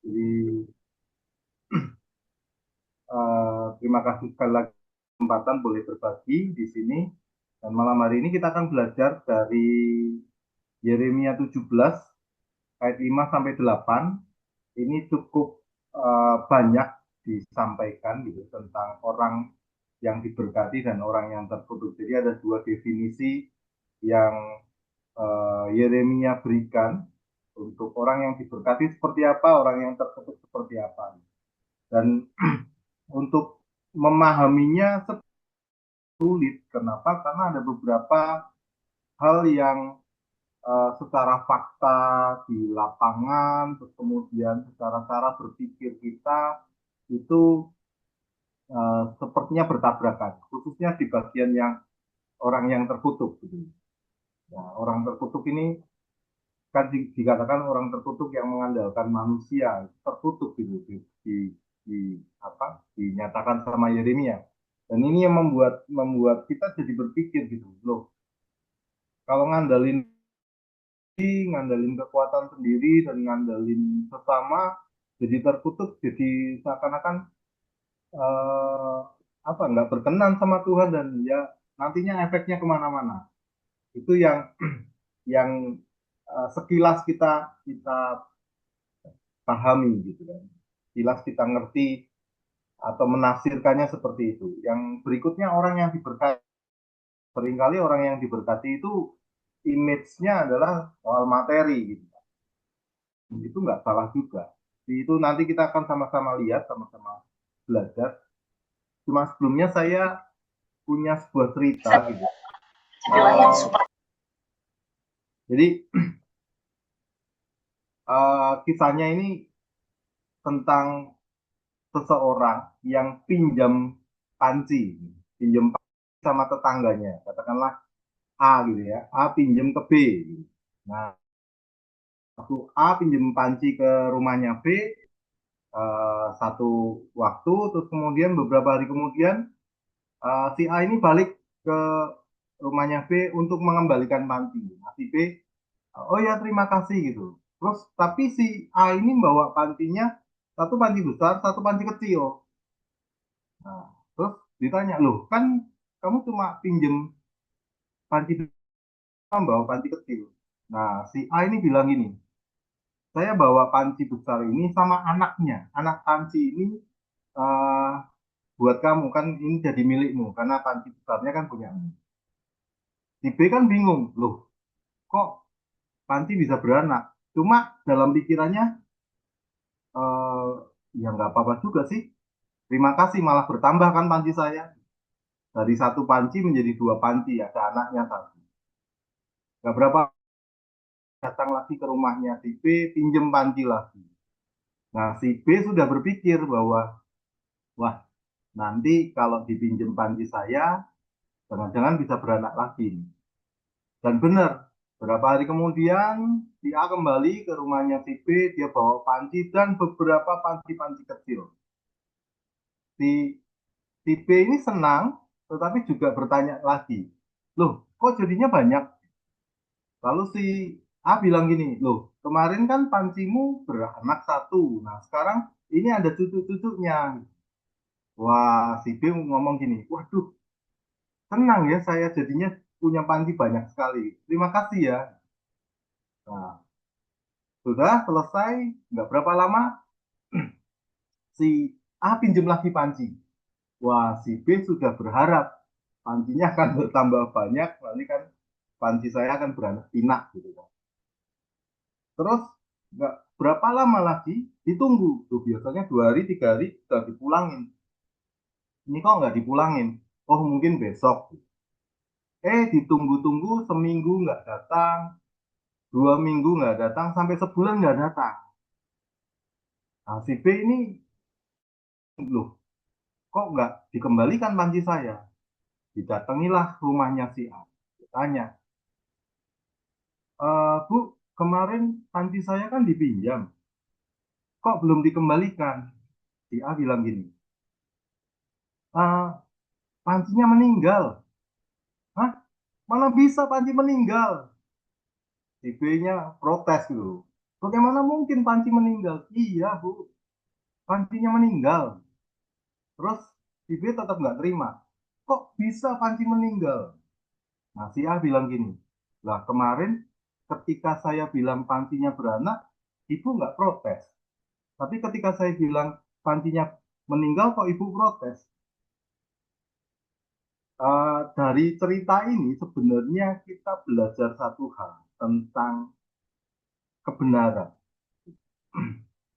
Jadi terima kasih sekali lagi kesempatan boleh berbagi di sini. Dan malam hari ini kita akan belajar dari Yeremia 17 ayat 5 sampai 8. Ini cukup banyak disampaikan gitu tentang orang yang diberkati dan orang yang terkutuk. Jadi ada dua definisi yang Yeremia berikan untuk orang yang diberkati seperti apa, orang yang terkutuk seperti apa. Dan untuk memahaminya sulit. Kenapa? Karena ada beberapa hal yang secara fakta di lapangan, terus kemudian secara cara berpikir kita itu sepertinya bertabrakan, khususnya di bagian yang orang yang terkutuk. Gitu. Nah, orang terkutuk ini kan dikatakan orang terkutuk yang mengandalkan manusia, terkutuk gitu, di apa dinyatakan sama Yeremia. Dan ini yang membuat membuat kita jadi berpikir gitu, loh, kalau ngandalin kekuatan sendiri dan ngandalin sesama jadi terkutuk, jadi seakan-akan eh, apa nggak berkenan sama Tuhan dan ya nantinya efeknya kemana-mana. Itu yang yang sekilas kita kita pahami gitu kan, sekilas kita ngerti atau menafsirkannya seperti itu. Yang berikutnya orang yang diberkati, seringkali orang yang diberkati itu image-nya adalah soal materi gitu. Itu nggak salah juga. Itu nanti kita akan sama-sama lihat, sama-sama belajar. Cuma sebelumnya saya punya sebuah cerita gitu. Jadi kisahnya ini tentang seseorang yang pinjam panci sama tetangganya, katakanlah A gitu ya, A pinjam ke B. Gitu. Nah, waktu A pinjam panci ke rumahnya B satu waktu, terus kemudian beberapa hari kemudian si A ini balik ke rumahnya B untuk mengembalikan panci. Nah, si B, oh ya terima kasih gitu. Terus tapi si A ini bawa pancinya, satu panci besar, satu panci kecil. Nah, terus ditanya, loh kan kamu cuma pinjem panci besar, bawa panci kecil. Nah, si A ini bilang gini, saya bawa panci besar ini sama anaknya. Anak panci ini eh, buat kamu, kan ini jadi milikmu, karena panci besarnya kan punya. Si B kan bingung, loh kok panci bisa beranak? Cuma dalam pikirannya, eh, ya nggak apa-apa juga sih. Terima kasih, malah bertambah kan panci saya. Dari satu panci menjadi dua panci, ada anaknya satu. Gak berapa datang lagi ke rumahnya si B, pinjem panci lagi. Nah, si B sudah berpikir bahwa, wah, nanti kalau dipinjem panci saya, jangan-jangan bisa beranak lagi. Dan benar, beberapa hari kemudian, si A kembali ke rumahnya si B, dia bawa panci dan beberapa panci-panci kecil. Si, si B ini senang, tetapi juga bertanya lagi, loh, kok jadinya banyak? Lalu si A bilang gini, loh, kemarin kan pancimu beranak satu, nah sekarang ini ada cucu-cucunya. Wah, si B ngomong gini, waduh, tenang ya, saya jadinya punya panci banyak sekali. Terima kasih ya. Nah, sudah selesai, nggak berapa lama, si A pinjem lagi panci. Wah, si B sudah berharap pancinya akan bertambah banyak, nanti kan panci saya akan beranak pinak gitu kan. Terus nggak berapa lama lagi ditunggu. Tuh, biasanya 2 hari, 3 hari sudah dipulangin. Ini kok nggak dipulangin? Oh mungkin besok. Ditunggu-tunggu seminggu nggak datang, 2 minggu nggak datang, sampai sebulan nggak datang. Nah, si B ini, loh, kok nggak dikembalikan panci saya? Didatangilah rumahnya si A. Tanya, Bu, kemarin panci saya kan dipinjam, kok belum dikembalikan? Si A bilang gini, "Ah, pancinya meninggal." Hah? Mana bisa panci meninggal? Si B-nya protes gitu. Bagaimana mungkin Panci meninggal? Iya, Bu. Pancinya meninggal. Terus si B tetap nggak terima. Kok bisa Panci meninggal? Nah, si A bilang gini, lah kemarin ketika saya bilang pancinya beranak, ibu nggak protes. Tapi ketika saya bilang pancinya meninggal, kok ibu protes? Dari cerita ini sebenarnya kita belajar satu hal tentang kebenaran.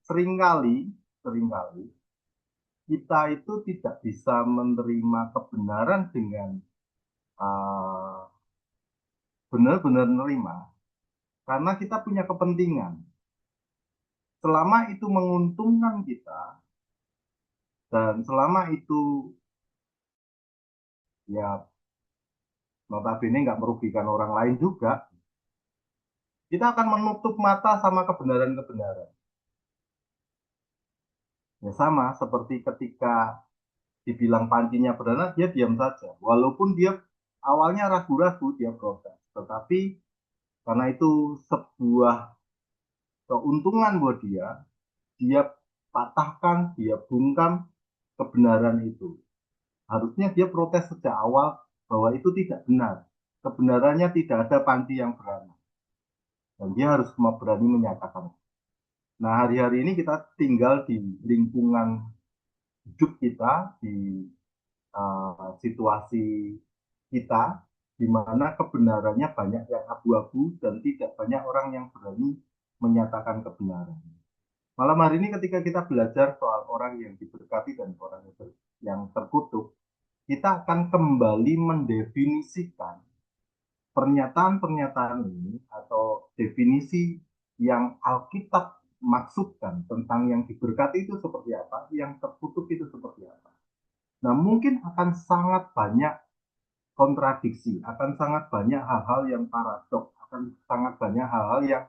Seringkali, seringkali kita itu tidak bisa menerima kebenaran dengan uh, benar-benar menerima karena kita punya kepentingan. Selama itu menguntungkan kita dan selama itu ya notabene nggak merugikan orang lain juga, kita akan menutup mata sama kebenaran-kebenaran. Ya sama seperti ketika dibilang pancinya beranak, dia diam saja. Walaupun dia awalnya ragu-ragu, dia protes. Tetapi karena itu sebuah keuntungan buat dia patahkan, dia bungkam kebenaran itu. Harusnya dia protes sejak awal bahwa itu tidak benar. Kebenarannya tidak ada panci yang beranak. Dan dia harus berani menyatakan. Nah, hari-hari ini kita tinggal di lingkungan hidup kita, di situasi kita, di mana kebenarannya banyak yang abu-abu dan tidak banyak orang yang berani menyatakan kebenaran. Malam hari ini ketika kita belajar soal orang yang diberkati dan orang yang terkutuk, kita akan kembali mendefinisikan pernyataan-pernyataan ini atau definisi yang Alkitab maksudkan tentang yang diberkati itu seperti apa, yang terkutuk itu seperti apa. Nah, mungkin akan sangat banyak kontradiksi, akan sangat banyak hal-hal yang paradok, akan sangat banyak hal-hal yang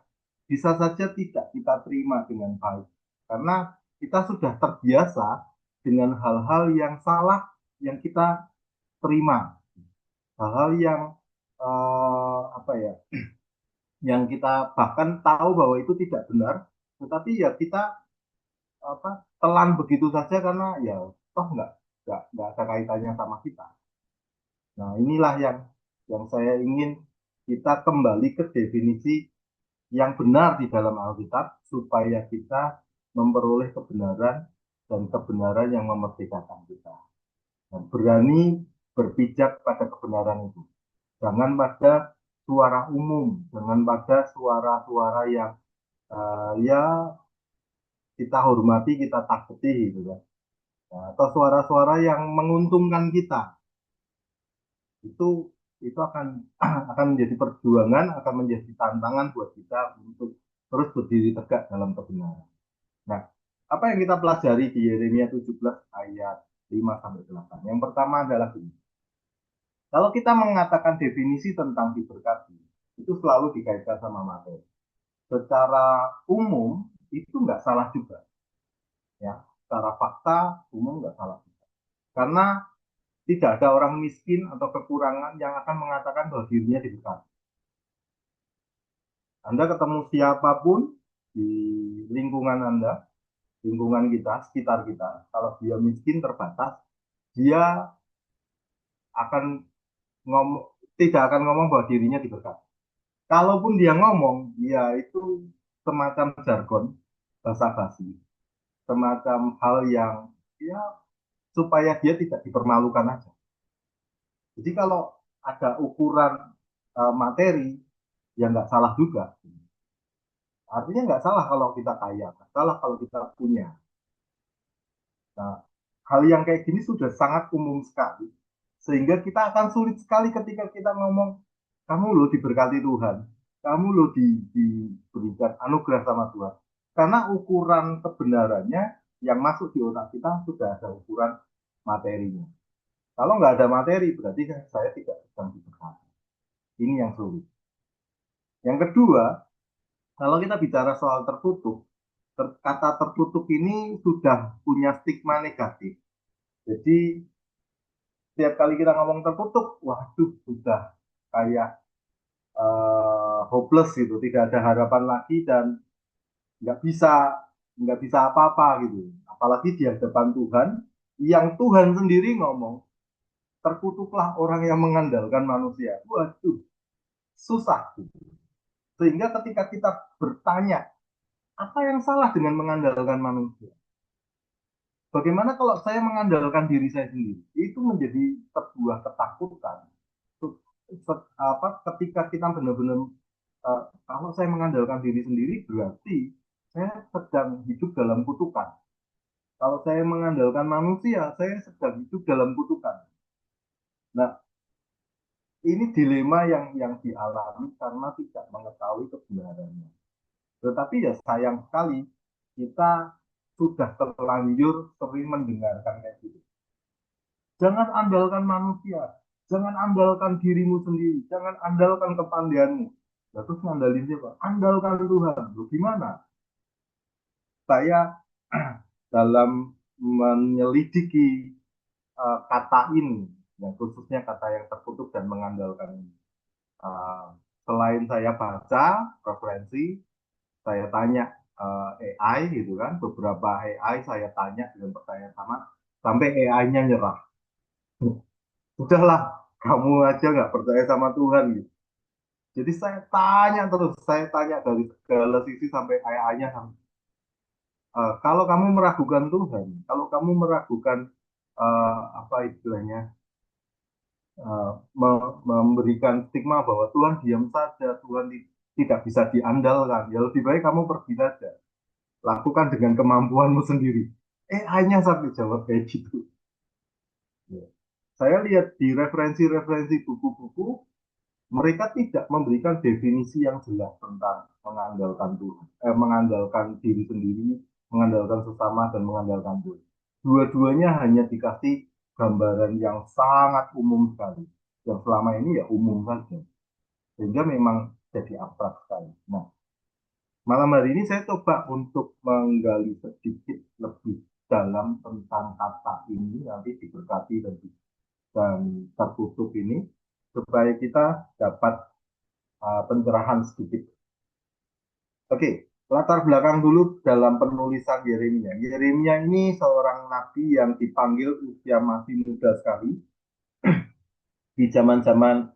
bisa saja tidak kita terima dengan baik. Karena kita sudah terbiasa dengan hal-hal yang salah yang kita terima, hal-hal yang apa ya, yang kita bahkan tahu bahwa itu tidak benar, tetapi ya kita apa telan begitu saja karena ya toh nggak ada kaitannya sama kita. Nah, inilah yang saya ingin kita kembali ke definisi yang benar di dalam Alkitab supaya kita memperoleh kebenaran dan kebenaran yang memerdekakan kita. Dan berani berpijak pada kebenaran itu. Jangan pada suara umum, jangan pada suara-suara yang ya kita hormati, kita takuti gitu kan. Nah, atau suara-suara yang menguntungkan kita. itu itu akan akan menjadi perjuangan, akan menjadi tantangan buat kita untuk terus berdiri tegak dalam kebenaran. Nah, apa yang kita pelajari di Yeremia 17 ayat 5 sampai 8? Yang pertama adalah ini. Kalau kita mengatakan definisi tentang diberkati, itu selalu dikaitkan sama materi. Secara umum itu nggak salah juga, ya. Secara fakta umum nggak salah juga. Karena tidak ada orang miskin atau kekurangan yang akan mengatakan bahwa dirinya diberkati. Anda ketemu siapapun di lingkungan Anda, lingkungan kita, sekitar kita, kalau dia miskin terbatas, dia akan ngomong, tidak akan ngomong bahwa dirinya diberkati. Kalaupun dia ngomong, ya itu semacam jargon, basa-basi, semacam hal yang ya supaya dia tidak dipermalukan aja. Jadi kalau ada ukuran materi, ya nggak salah juga. Artinya nggak salah kalau kita kaya, nggak salah kalau kita punya. Nah, hal yang kayak gini sudah sangat umum sekali. Sehingga kita akan sulit sekali ketika kita ngomong, kamu loh diberkati Tuhan. Kamu loh diberikan anugerah sama Tuhan. Karena ukuran kebenarannya yang masuk di otak kita sudah ada ukuran materinya. Kalau nggak ada materi, berarti saya tidak sedang diberkati. Ini yang sulit. Yang kedua, kalau kita bicara soal tertutup, kata tertutup ini sudah punya stigma negatif. Jadi setiap kali kita ngomong tertutup, waduh sudah kayak hopeless gitu, tidak ada harapan lagi dan nggak bisa nggak bisa apa-apa gitu. Apalagi di hadapan Tuhan, yang Tuhan sendiri ngomong, terkutuklah orang yang mengandalkan manusia. Waduh, susah gitu. Sehingga ketika kita bertanya, apa yang salah dengan mengandalkan manusia? Bagaimana kalau saya mengandalkan diri saya sendiri? Itu menjadi sebuah ketakutan. Apa, ketika kita benar-benar kalau saya mengandalkan diri sendiri berarti saya sedang hidup dalam kutukan. Kalau saya mengandalkan manusia, saya sedang hidup dalam kutukan. Nah, ini dilema yang dialami karena tidak mengetahui kebenarannya. Tetapi ya sayang sekali kita sudah terlanjur sering mendengarkan kayak gitu. Jangan andalkan manusia, jangan andalkan dirimu sendiri, jangan andalkan kepandaianmu. Ya, terus ngandalin siapa? Andalkan Tuhan. Loh, gimana? Saya dalam menyelidiki kata ini, yang khususnya kata yang terkutuk dan mengandalkan ini. Uh, Selain saya baca referensi, saya tanya AI gitu kan, beberapa AI saya tanya dengan pertanyaan sama, sampai AI-nya nyerah. Udahlah, kamu aja nggak percaya sama Tuhan gitu. Jadi saya tanya terus, saya tanya dari segala sisi sampai AI-nya. Kalau kamu meragukan Tuhan, kalau kamu meragukan apa istilahnya, memberikan stigma bahwa Tuhan diam saja, Tuhan tidak bisa diandalkan, ya lebih baik kamu pergi saja, lakukan dengan kemampuanmu sendiri. Hanya sampai jawab kayak gitu. Ya. Saya lihat di referensi-referensi buku-buku, mereka tidak memberikan definisi yang jelas tentang mengandalkan Tuhan, mengandalkan diri sendiri, mengandalkan sesama, dan mengandalkan Tuhan. Dua-duanya hanya dikasih gambaran yang sangat umum sekali. Yang selama ini ya umum saja. Sehingga memang jadi abstrak sekali. Nah, malam hari ini saya coba untuk menggali sedikit lebih dalam tentang kata ini, nanti diberkati dan tertutup ini, supaya kita dapat pencerahan sedikit. Oke, latar belakang dulu dalam penulisan Yeremia. Yeremia ini seorang nabi yang dipanggil usia masih muda sekali di zaman-zaman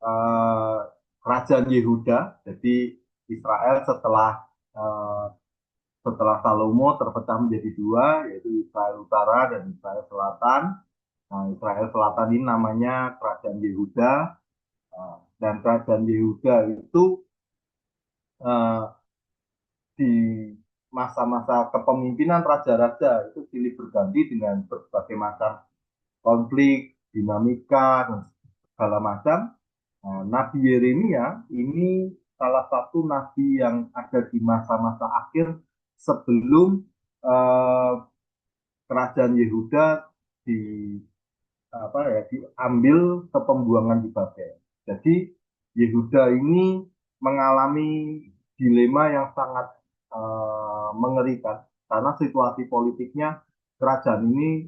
uh, kerajaan Yehuda. Jadi Israel uh, setelah Salomo terpecah menjadi dua, yaitu Israel Utara dan Israel Selatan. Nah, Israel Selatan ini namanya kerajaan Yehuda, dan kerajaan Yehuda itu uh, di masa-masa kepemimpinan raja-raja itu silih berganti dengan berbagai macam konflik, dinamika, dan segala macam. Nah, Nabi Yeremia ini salah satu nabi yang ada di masa-masa akhir sebelum eh, kerajaan Yehuda di apa ya diambil ke pembuangan di Babel. Jadi Yehuda ini mengalami dilema yang sangat mengerikan karena situasi politiknya kerajaan ini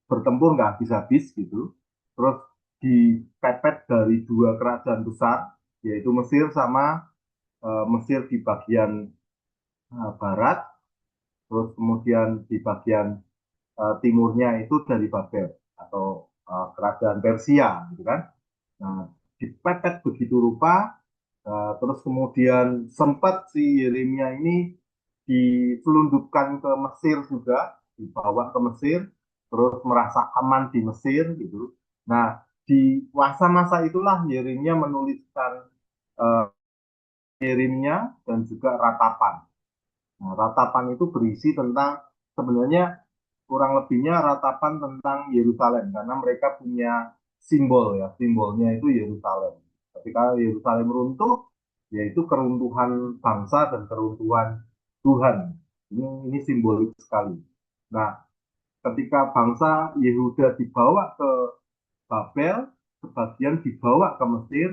bertempur nggak habis-habis gitu. Terus dipepet dari dua kerajaan besar yaitu Mesir sama Mesir di bagian barat, terus kemudian di bagian timurnya itu dari Babel atau kerajaan Persia gitu kan. Nah, dipepet begitu rupa, terus kemudian sempat si Yeremia ini diselundupkan ke Mesir juga, dibawa ke Mesir, terus merasa aman di Mesir gitu. Nah, di masa-masa itulah Yeremia menuliskan uh, Yeremia dan juga Ratapan. Nah, Ratapan itu berisi tentang sebenarnya kurang lebihnya ratapan tentang Yerusalem karena mereka punya simbol ya, simbolnya itu Yerusalem. Ketika Yerusalem runtuh, yaitu keruntuhan bangsa dan keruntuhan Tuhan. Ini simbolik sekali. Nah, ketika bangsa Yehuda dibawa ke Babel, sebagian dibawa ke Mesir,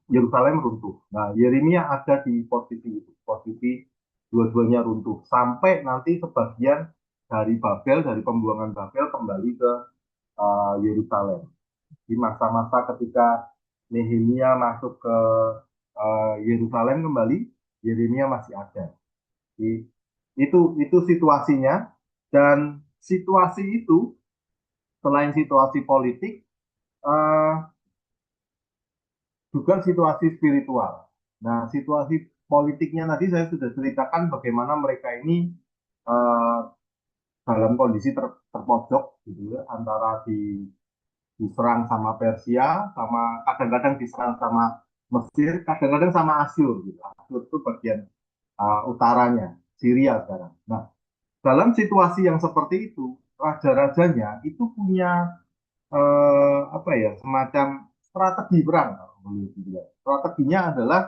Yerusalem runtuh. Nah, Yeremia ada di posisi itu, posisi dua-duanya runtuh sampai nanti sebagian dari Babel, dari pembuangan Babel kembali ke Yerusalem. Di masa-masa ketika Nehemia masuk ke Yerusalem kembali, Yeremia masih ada. Itu situasinya, dan situasi itu selain situasi politik, eh, juga situasi spiritual. Nah, situasi politiknya tadi saya sudah ceritakan bagaimana mereka ini eh, dalam kondisi terpojok gitu ya, antara diserang sama Persia, sama kadang-kadang diserang sama Mesir, kadang-kadang sama Asyur gitu. Asyur itu bagian utaranya, Syria sekarang. Nah, dalam situasi yang seperti itu, raja-rajanya itu punya apa ya, semacam strategi perang kalau boleh dibilang. Strateginya adalah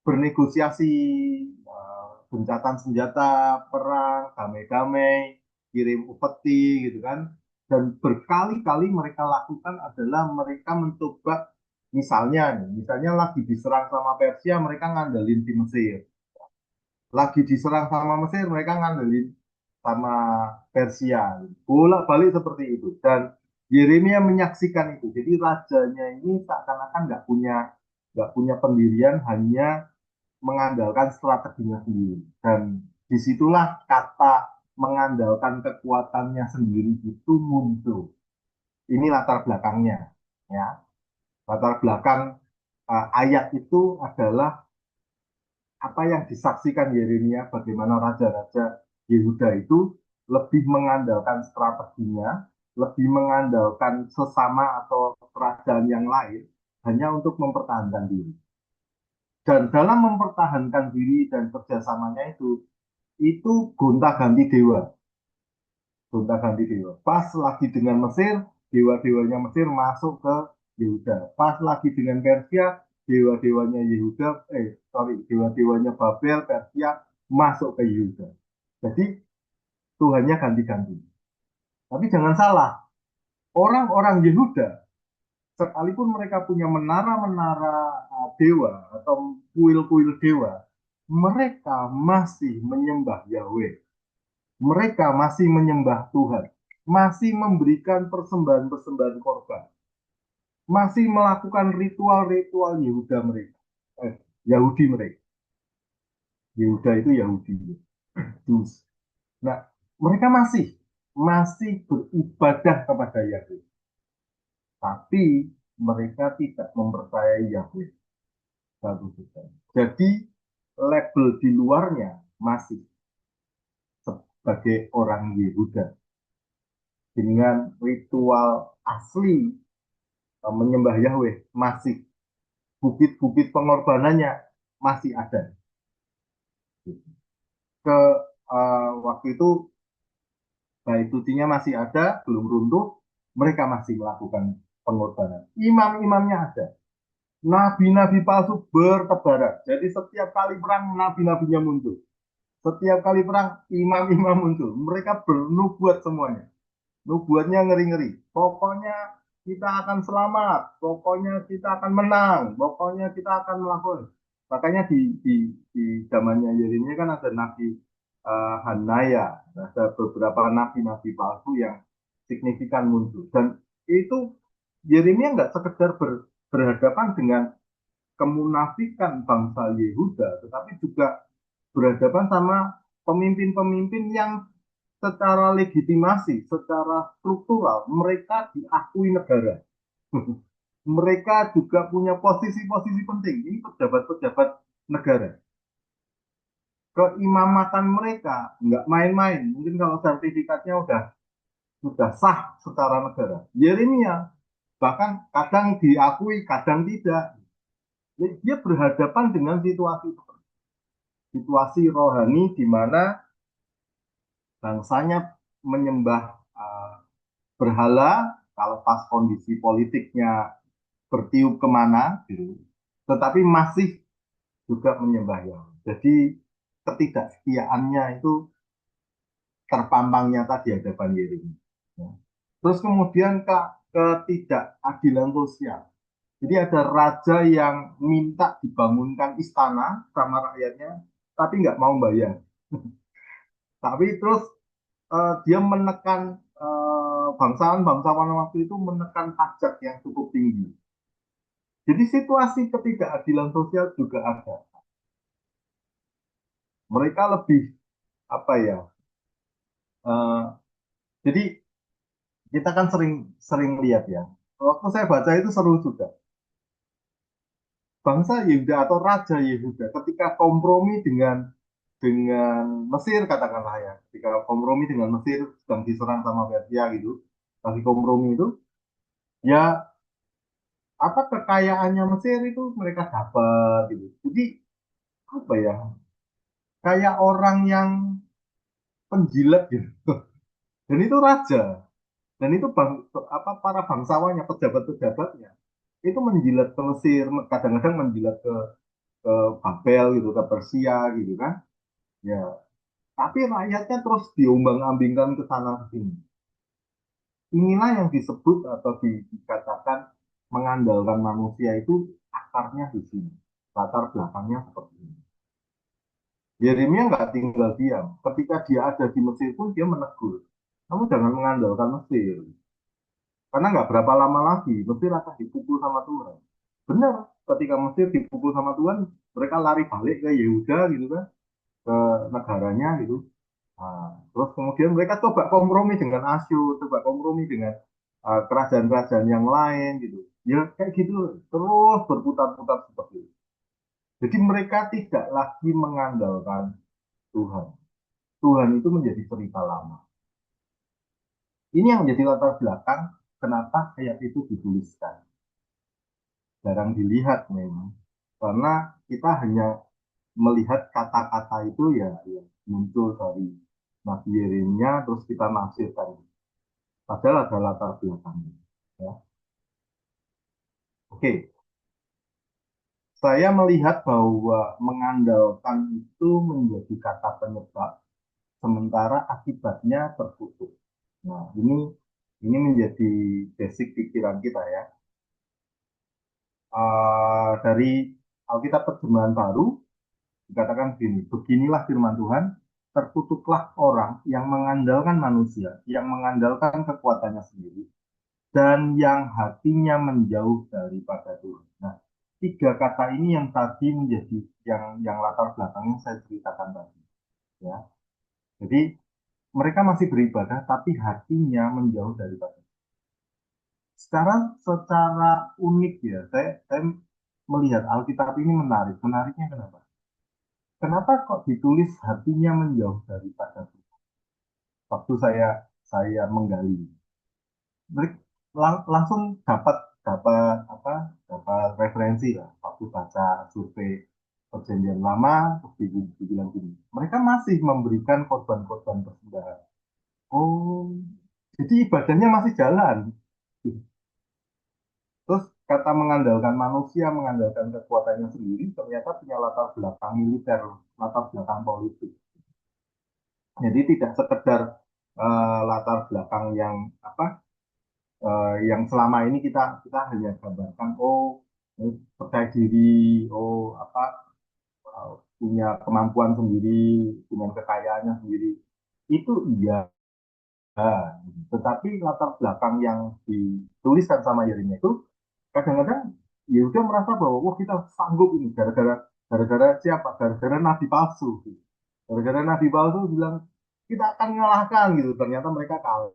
bernegosiasi, gencatan senjata perang, damai-damai, kirim upeti gitu kan. Dan berkali-kali mereka lakukan adalah mereka mencoba, misalnya lagi diserang sama Persia, mereka ngandelin di Mesir. Lagi diserang sama Mesir, mereka ngandelin sama Persia. Bolak-balik seperti itu. Dan Yeremia menyaksikan itu. Jadi rajanya ini seakan-akan nggak punya pendirian, hanya mengandalkan strateginya sendiri. Dan disitulah kata mengandalkan kekuatannya sendiri itu muncul. Ini latar belakangnya, ya. Latar belakang ayat itu adalah apa yang disaksikan Yeremia, bagaimana raja-raja Yehuda itu lebih mengandalkan strateginya, lebih mengandalkan sesama atau kerajaan yang lain hanya untuk mempertahankan diri. Dan dalam mempertahankan diri dan kerjasamanya itu gonta-ganti dewa, gonta-ganti dewa. Pas lagi dengan Mesir, dewa-dewanya Mesir masuk ke Yehuda. Pas lagi dengan Persia, dewa-dewanya Yehuda, dewa-dewanya Babel, Persia masuk ke Yehuda. Jadi Tuhannya ganti-ganti. Tapi jangan salah, orang-orang Yehuda, sekalipun mereka punya menara-menara dewa atau kuil-kuil dewa, mereka masih menyembah Yahweh. Mereka masih menyembah Tuhan, masih memberikan persembahan-persembahan korban, masih melakukan ritual-ritual Yehuda mereka, Yahudi mereka. Yehuda itu Yahudi, Jews. Nah, mereka masih beribadah kepada Yahweh, tapi mereka tidak mempercayai Yahweh. Jadi label di luarnya masih sebagai orang Yehuda dengan ritual asli menyembah Yahweh, masih bukit-bukit pengorbanannya masih ada. Ke waktu itu bait sucinya masih ada, belum runtuh, mereka masih melakukan pengorbanan. Imam-imamnya ada. Nabi-nabi palsu bertebaran. Jadi setiap kali perang nabi-nabinya muncul. Setiap kali perang imam-imam muncul. Mereka bernubuat semuanya. Nubuatnya ngeri-ngeri. Pokoknya kita akan selamat. Pokoknya kita akan menang. Pokoknya kita akan melakukan. Makanya di zamannya Yeremia kan ada Nabi Hanaya. Ada beberapa nabi-nabi palsu yang signifikan muncul. Dan itu Yeremia nggak sekedar berhadapan dengan kemunafikan bangsa Yehuda, tetapi juga berhadapan sama pemimpin-pemimpin yang secara legitimasi, secara struktural, mereka diakui negara. Mereka juga punya posisi-posisi penting. Ini pejabat-pejabat negara. Keimamatan mereka nggak main-main. Mungkin kalau sertifikatnya sudah sah secara negara. Yeremia bahkan kadang diakui, kadang tidak. Jadi dia berhadapan dengan situasi rohani di mana bangsanya menyembah berhala, kalau pas kondisi politiknya bertiup kemana gitu, tetapi masih juga menyembah Yahweh. Jadi ketidaksetiaannya itu terpampang nyata di hadapan Yeremia. Ya. Terus kemudian ketidakadilan sosial. Jadi ada raja yang minta dibangunkan istana sama rakyatnya, tapi nggak mau bayar. Tapi terus dia menekan bangsawan-bangsawan waktu itu menekan pajak yang cukup tinggi. Jadi situasi ketidakadilan sosial juga ada. Mereka lebih apa ya? eh, jadi kita kan sering sering lihat ya. Waktu saya baca itu seru juga. Bangsa Yehuda atau Raja Yehuda ketika kompromi dengan Mesir katakanlah ya, ketika kompromi dengan Mesir sedang diserang sama Persia gitu, lagi kompromi itu, ya apa kekayaannya Mesir itu mereka dapat gitu. Jadi apa ya, kayak orang yang penjilat gitu. Dan itu raja, dan itu apa para bangsawannya, pejabat-pejabatnya itu menjilat ke Mesir, kadang-kadang menjilat ke Babel gitu, ke Persia gitu kan. Ya, tapi rakyatnya terus diombang-ambingkan ke sana sini. Inilah yang disebut atau dikatakan mengandalkan manusia itu akarnya di sini. Latar belakangnya seperti ini. Yeremia nggak tinggal diam. Ketika dia ada di Mesir pun dia menegur. Kamu jangan mengandalkan Mesir. Karena nggak berapa lama lagi Mesir akan dipukul sama Tuhan. Benar, ketika Mesir dipukul sama Tuhan, mereka lari balik ke Yehuda gitu kan, ke negaranya gitu. Nah, terus kemudian mereka coba kompromi dengan Asyur, coba kompromi dengan kerajaan-kerajaan yang lain gitu. Ya kayak gitu, terus berputar-putar seperti itu. Jadi mereka tidak lagi mengandalkan Tuhan. Tuhan itu menjadi cerita lama. Ini yang menjadi latar belakang kenapa ayat itu dituliskan. Jarang dilihat memang. Karena kita hanya melihat kata-kata itu ya muncul dari Nabi Yeremia, terus kita nafsirkan. Padahal ada latar belakangnya. Ya. Oke, saya melihat bahwa mengandalkan itu menjadi kata penyebab, sementara akibatnya terkutuk. Nah, ini menjadi basic pikiran kita ya. Dari Alkitab Terjemahan Baru dikatakan begini, beginilah firman Tuhan, terkutuklah orang yang mengandalkan manusia, yang mengandalkan kekuatannya sendiri, dan yang hatinya menjauh daripada Tuhan. Nah, tiga kata ini yang tadi menjadi yang latar belakangnya saya ceritakan tadi. Ya, jadi mereka masih beribadah, tapi hatinya menjauh daripada. Secara unik ya, saya melihat Alkitab ini menarik. Menariknya kenapa? Kenapa kok ditulis hatinya menjauh daripada Tuhan? Waktu saya menggali, langsung dapat dapat apa dapat referensi lah waktu baca survei perjanjian lama, terus dibilang gini, mereka masih memberikan korban-korban persembahan. Oh, jadi ibadahnya masih jalan. Terus kata mengandalkan manusia, mengandalkan kekuatannya sendiri, ternyata punya latar belakang militer, latar belakang politik. Jadi tidak sekedar latar belakang yang apa yang selama ini kita kita hanya gambarkan, oh percaya diri, oh apa punya kemampuan sendiri dengan kekayaannya sendiri, itu iya. Tetapi latar belakang yang dituliskan sama Yeremia itu kadang-kadang ya udah merasa bahwa wah kita sanggup ini gara-gara siapa, gara-gara nabi palsu, gara-gara nabi palsu bilang kita akan mengalahkan gitu, ternyata mereka kalah.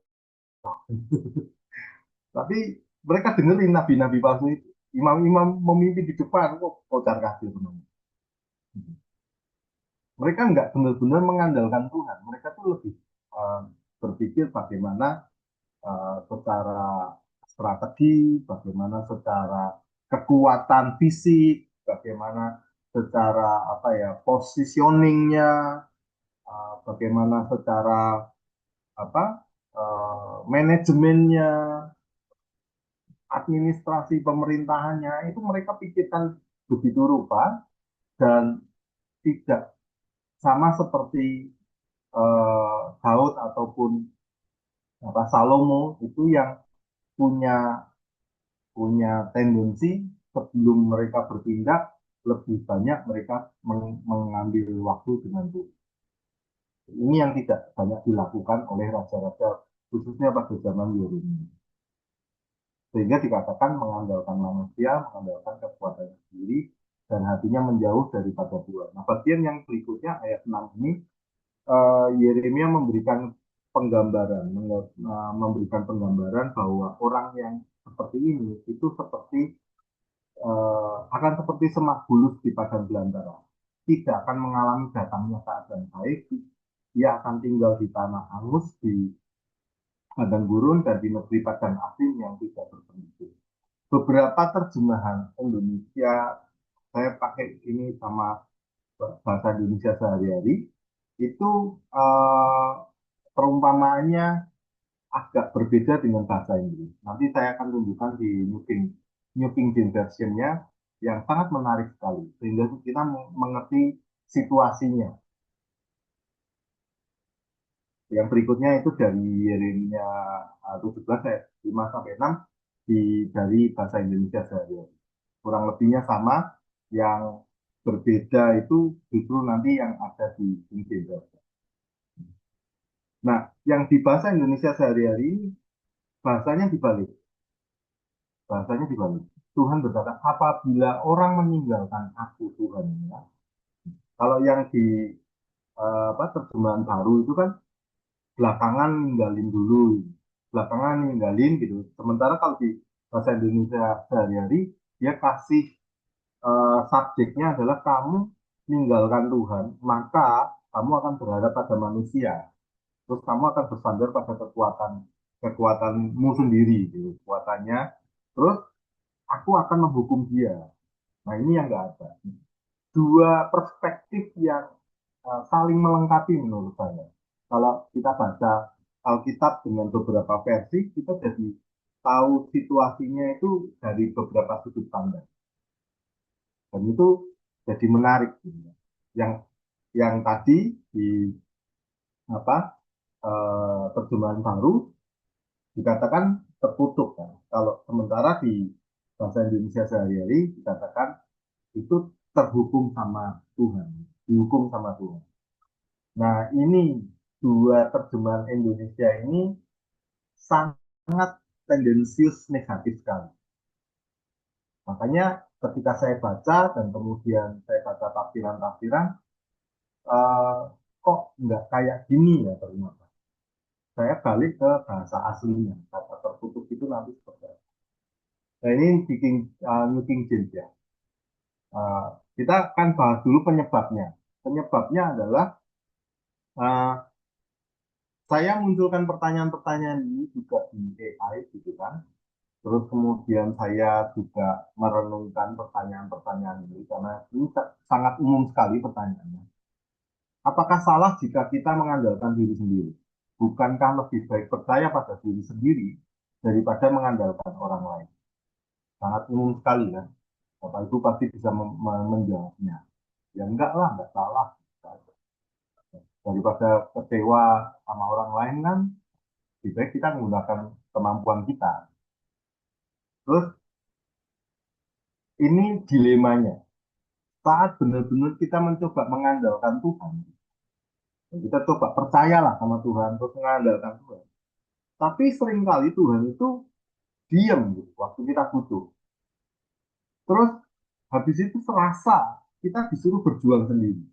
Tapi mereka dengerin nabi-nabi palsu itu, imam-imam memimpin di depan kok kocar kacir teman. Mereka nggak benar-benar mengandalkan Tuhan, mereka tuh lebih uh, berpikir bagaimana secara strategi, bagaimana secara kekuatan fisik, bagaimana secara apa ya positioningnya, bagaimana secara apa manajemennya, administrasi pemerintahannya itu mereka pikirkan begitu rupa dan tidak sama seperti Daud ataupun apa Salomo itu yang punya punya tendensi sebelum mereka bertindak lebih banyak mereka mengambil waktu dengan Tuhan. Ini yang tidak banyak dilakukan oleh raja-raja khususnya pada zaman Yeremia. Sehingga dikatakan mengandalkan manusia, mengandalkan kekuatannya sendiri, dan hatinya menjauh daripada Tuhan. Nah, bagian yang berikutnya ayat 6 ini, Yeremia memberikan penggambaran bahwa orang yang seperti ini itu akan seperti semak bulus di padang belantara. Tidak akan mengalami datangnya saat dan baik. Ia akan tinggal di tanah angus, di padang gurun, dan di negeri padang asing yang tidak berpenduduk. Beberapa terjemahan Indonesia, saya pakai ini sama bahasa Indonesia sehari-hari, itu perumpamaannya agak berbeda dengan bahasa Inggris. Nanti saya akan tunjukkan di New King James Version-nya yang sangat menarik sekali, sehingga kita mengerti situasinya. Yang berikutnya itu dari Yeremia 17 ayat 5 sampai 6 dari bahasa Indonesia sehari-hari. Kurang lebihnya sama, yang berbeda itu justru nanti yang ada di King James Version. Nah, yang di bahasa Indonesia sehari-hari ini bahasanya dibalik. Bahasanya dibalik. Tuhan berkata, apabila orang meninggalkan aku Tuhan, ya. Kalau yang di terjemahan baru itu kan belakangan ninggalin dulu, belakangan ninggalin gitu. Sementara kalau di bahasa Indonesia sehari-hari dia kasih subjeknya adalah kamu meninggalkan Tuhan, maka kamu akan berharap pada manusia. Terus kamu akan bersandar pada kekuatanmu sendiri, gitu, kekuatannya. Terus aku akan menghukum dia. Nah, ini yang nggak ada. Dua perspektif yang saling melengkapi menurut saya. Kalau kita baca Alkitab dengan beberapa versi, kita jadi tahu situasinya itu dari beberapa sudut pandang. Dan itu jadi menarik. Gitu. Yang yang tadi di apa terjemahan baru dikatakan tertutup kan. Kalau sementara di bahasa Indonesia sehari-hari dikatakan itu terhukum sama Tuhan, dihukum sama Tuhan. Nah, ini dua terjemahan Indonesia ini sangat tendensius negatif sekali. Makanya ketika saya baca dan kemudian saya baca tafsiran-tafsiran, eh, kok nggak kayak gini ya ternyata. Saya balik ke bahasa aslinya, kata tertutup itu nanti seperti apa. Nah, ini New King James ya. Eh, kita akan bahas dulu penyebabnya. Penyebabnya adalah eh, saya munculkan pertanyaan-pertanyaan ini juga di AI gitu kan. Terus kemudian saya juga merenungkan pertanyaan-pertanyaan ini karena ini sangat umum sekali pertanyaannya. Apakah salah jika kita mengandalkan diri sendiri? Bukankah lebih baik percaya pada diri sendiri daripada mengandalkan orang lain? Sangat umum sekali kan. Bapak Ibu pasti bisa menjawabnya. Ya enggak lah, enggak salah. Daripada kecewa sama orang lain kan, lebih baik kita menggunakan kemampuan kita. Terus ini dilemanya. Saat benar-benar kita mencoba mengandalkan Tuhan, kita coba percayalah sama Tuhan, terus mengandalkan Tuhan. Tapi seringkali Tuhan itu diam gitu, waktu kita butuh. Terus habis itu serasa kita disuruh berjuang sendiri.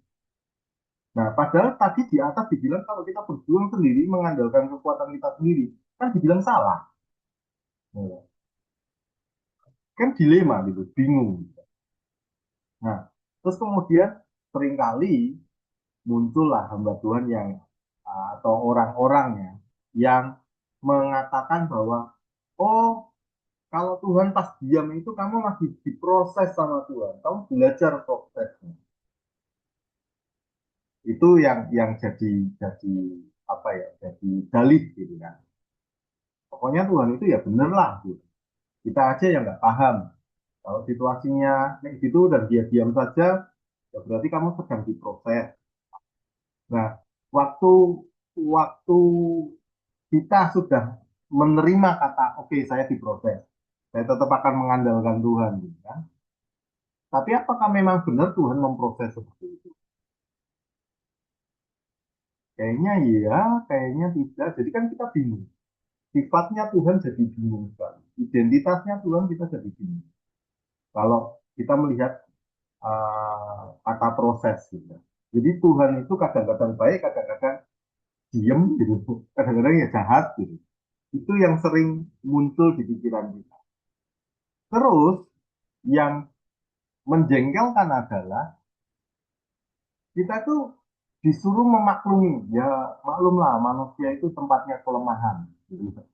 Nah, padahal tadi di atas dibilang kalau kita berjuang sendiri, mengandalkan kekuatan kita sendiri, kan dibilang salah. Ya. Kan dilema gitu, bingung. Gitu. Nah, terus kemudian seringkali muncullah hamba Tuhan yang atau orang-orangnya yang mengatakan bahwa oh, kalau Tuhan pas diam itu kamu masih diproses sama Tuhan, kamu belajar prosesnya. Itu yang jadi apa ya, jadi dalih gitu kan. Pokoknya Tuhan itu ya bener lah gitu. Kita aja yang nggak paham. Kalau situasinya kayak gitu dan dia diam saja, ya berarti kamu sedang diproses. Nah, waktu waktu kita sudah menerima kata, oke, saya diproses, saya tetap akan mengandalkan Tuhan, gitu kan? Tapi apakah memang benar Tuhan memproses seperti itu? Kayaknya iya, kayaknya tidak. Jadi kan kita bingung. Sifatnya Tuhan jadi bingung sekali. Identitasnya Tuhan kita jadi bingung. Kalau kita melihat kata proses gitu. Jadi Tuhan itu kadang-kadang baik, kadang-kadang diem gitu, kadang-kadang ya jahat gitu. Itu yang sering muncul di pikiran kita. Terus yang menjengkelkan adalah kita tuh disuruh memaklumi. Ya maklumlah manusia itu tempatnya kelemahan gitu.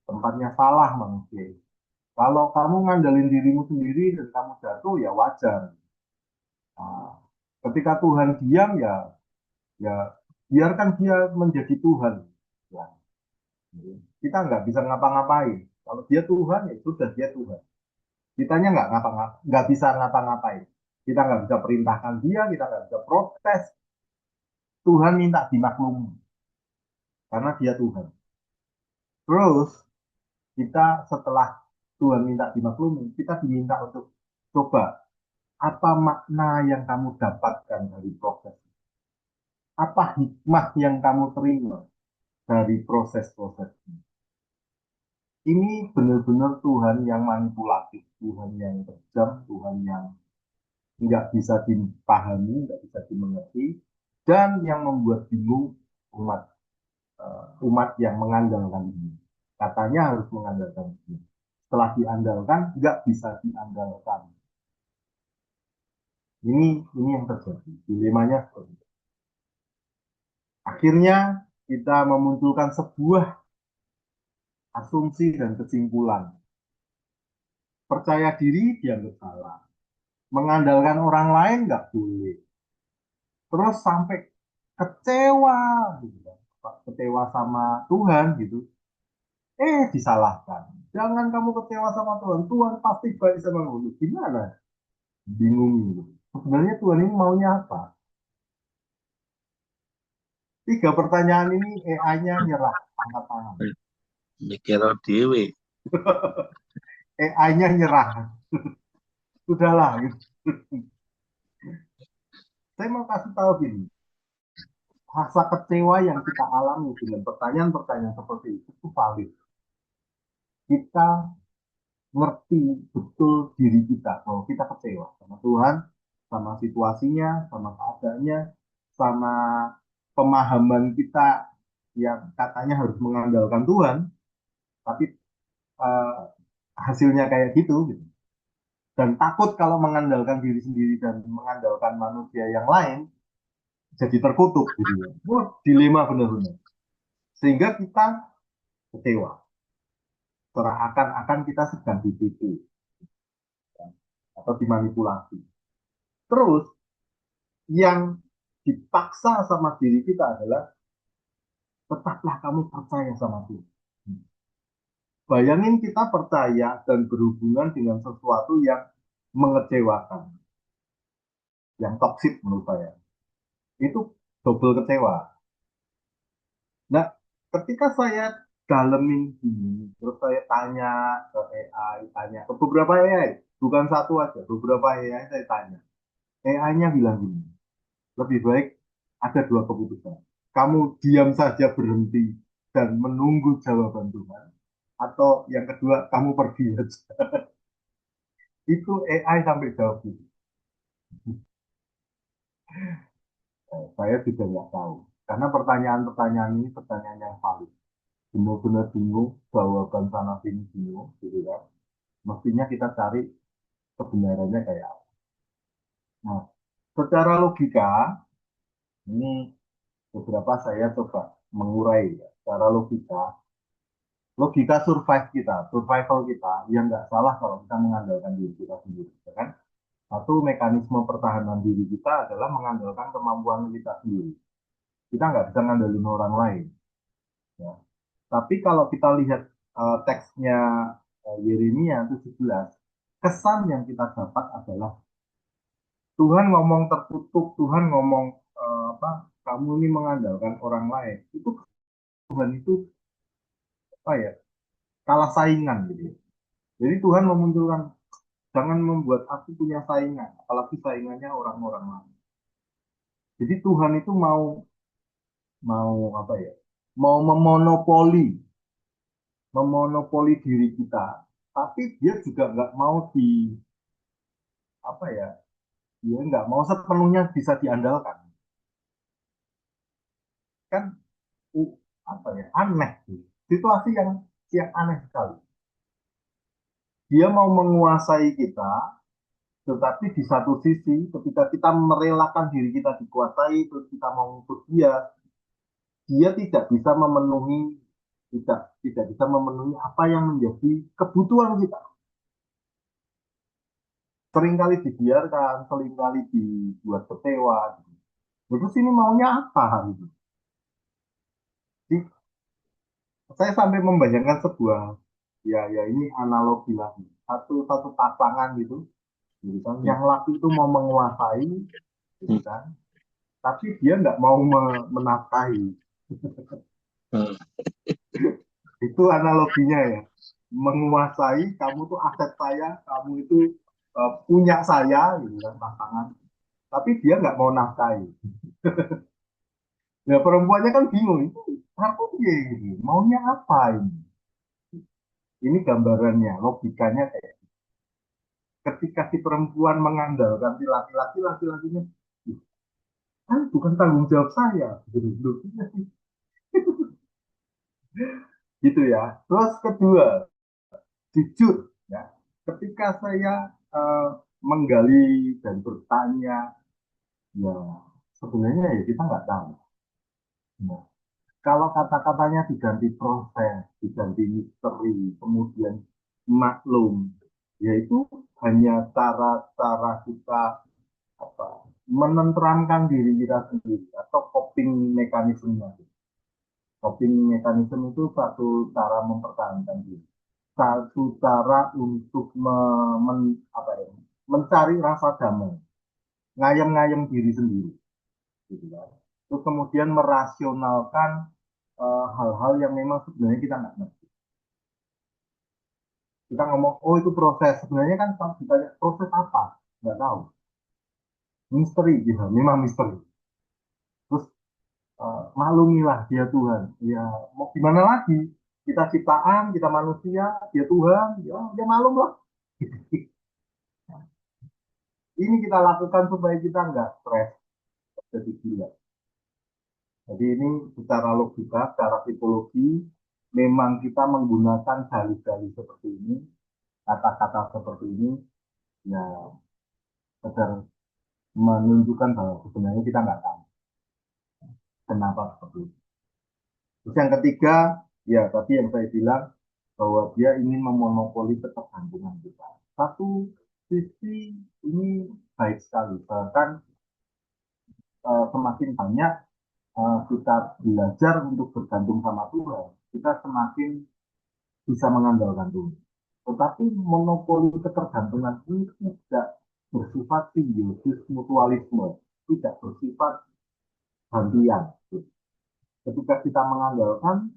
Tempatnya salah manusia. Kalau kamu ngandalin dirimu sendiri dan kamu jatuh ya wajar. Nah, ketika Tuhan diam ya biarkan dia menjadi Tuhan. Ya, kita nggak bisa ngapa-ngapain. Kalau dia Tuhan ya sudah dia Tuhan. Kitanya nggak ngapa-ngapain, nggak bisa ngapa-ngapain. Kita nggak bisa perintahkan dia, kita nggak bisa protes. Tuhan minta dimaklumi karena dia Tuhan. Terus kita setelah Tuhan minta dimaklumi, kita diminta untuk coba apa makna yang kamu dapatkan dari proses. Apa hikmah yang kamu terima dari proses-proses ini. Ini benar-benar Tuhan yang manipulatif, Tuhan yang kejam, Tuhan yang nggak bisa dipahami, nggak bisa dimengerti, dan yang membuat bingung umat umat yang mengandalkan ini. Katanya harus mengandalkan ini. Setelah diandalkan, nggak bisa diandalkan. Ini yang terjadi. Dilemanya seperti itu. Akhirnya kita memunculkan sebuah asumsi dan kesimpulan. Percaya diri dianggap salah. Mengandalkan orang lain nggak boleh. Terus sampai kecewa, gitu kan. Kecewa sama Tuhan gitu. Disalahkan. Jangan kamu kecewa sama Tuhan. Tuhan pasti baik sama kamu. Gimana? Bingung gitu. Sebenarnya Tuhan ini maunya apa? Tiga pertanyaan ini AI-nya nyerah, angkat tangan. Mikir dewe. AI-nya nyerah. Sudahlah gitu. Saya mau kasih tahu gini, rasa kecewa yang kita alami dengan pertanyaan-pertanyaan seperti itu valid. Kita ngerti betul diri kita bahwa kita kecewa sama Tuhan, sama situasinya, sama keadaannya, sama pemahaman kita yang katanya harus mengandalkan Tuhan, tapi uh, hasilnya kayak gitu, gitu. Dan takut kalau mengandalkan diri sendiri dan mengandalkan manusia yang lain, jadi terkutuk gitu ya. Wah, dilema benar-benar. Sehingga kita kecewa. Seakan-akan kita sedang ditipu atau dimanipulasi. Terus yang dipaksa sama diri kita adalah tetaplah kamu percaya sama Tuhan. Bayangin kita percaya dan berhubungan dengan sesuatu yang mengecewakan, yang toksik menurut saya. Itu double kecewa. Nah, ketika saya dalemin ini, terus saya tanya ke AI, tanya ke beberapa AI, bukan satu aja, beberapa AI saya tanya. AI-nya bilang gini, lebih baik ada dua keputusan. Kamu diam saja berhenti dan menunggu jawaban Tuhan. Atau yang kedua, kamu pergi aja. Itu AI sampai jawab gitu. Saya juga nggak tahu. Karena pertanyaan-pertanyaan ini pertanyaan yang valid. Benar-benar bingung, jawaban sana sini bingung, gitu kan. Mestinya kita cari kebenarannya kayak apa. Nah, secara logika, ini beberapa saya coba mengurai ya. Secara logika survival kita, yang nggak salah kalau kita mengandalkan diri kita sendiri, ya kan? Satu mekanisme pertahanan diri kita adalah mengandalkan kemampuan kita sendiri. Kita nggak bisa ngandalin orang lain. Ya. Tapi kalau kita lihat teksnya Yeremia 17, kesan yang kita dapat adalah Tuhan ngomong tertutup, Tuhan ngomong apa? Kamu ini mengandalkan orang lain. Itu Tuhan itu apa ya? Kalah saingan gitu, ya. Jadi Tuhan memunculkan jangan membuat aku punya saingan, apalagi saingannya orang-orang lain. Jadi Tuhan itu mau mau apa ya? Mau memonopoli diri kita, tapi dia juga nggak mau di apa ya? dia nggak mau sepenuhnya bisa diandalkan. Kan uh, apa ya, aneh sih. Situasi yang aneh sekali. Dia mau menguasai kita, tetapi di satu sisi ketika kita merelakan diri kita dikuasai, terus kita mau ngikut dia, dia tidak bisa memenuhi, tidak bisa memenuhi apa yang menjadi kebutuhan kita. Seringkali dibiarkan, seringkali dibuat kecewa. Terus ini maunya apa gitu? Jadi, saya sampai membayangkan sebuah, ya ini analogi lagi, satu satu pasangan gitu kan, yang laki itu mau menguasai, gitu kan, tapi dia nggak mau menafkahi. Itu analoginya ya, menguasai, kamu tuh aset saya, kamu itu punya saya, gitu kan, pasangan, tapi dia nggak mau nafkahi. Ya perempuannya kan bingung, itu aku gitu, maunya apa ini? Ini gambarannya, logikanya kayak ketika si perempuan mengandalkan si laki-laki, laki-lakinya, "Ih, kan bukan tanggung jawab saya, gitu, gitu ya. Terus kedua, jujur ya, ketika saya eh, menggali dan bertanya, ya sebenarnya ya kita nggak tahu. Nah, kalau kata-katanya diganti proses, diganti misteri, kemudian maklum, yaitu hanya cara-cara kita apa, menenteramkan diri kita sendiri atau coping mekanismenya. Coping mekanisme itu satu cara mempertahankan diri, satu cara untuk apa ya, mencari rasa damai, ngayem-ngayem diri sendiri, gitu kan. Terus kemudian merasionalkan hal-hal yang memang sebenarnya kita nggak ngerti. Kita ngomong, oh itu proses. Sebenarnya kan kalau ditanya proses apa, nggak tahu. Misteri, gitu. Memang misteri. Terus maklumilah dia Tuhan. Ya mau gimana lagi? Kita ciptaan, kita manusia, dia Tuhan, ya, ya malum lah. Ini kita lakukan supaya kita nggak stres, jadi gila. Jadi ini secara logika, secara psikologi, memang kita menggunakan dalih-dalih seperti ini, kata-kata seperti ini, ya agar menunjukkan bahwa sebenarnya kita nggak tahu kenapa seperti itu. Terus yang ketiga, ya tadi yang saya bilang, bahwa dia ingin memonopoli ketergantungan kita. Satu sisi ini baik sekali, bahkan semakin banyak kita belajar untuk bergantung sama Tuhan, kita semakin bisa mengandalkan Tuhan. Tetapi monopoli ketergantungan ini tidak bersifat simbiosis mutualisme, tidak bersifat gantian. Ketika kita mengandalkan,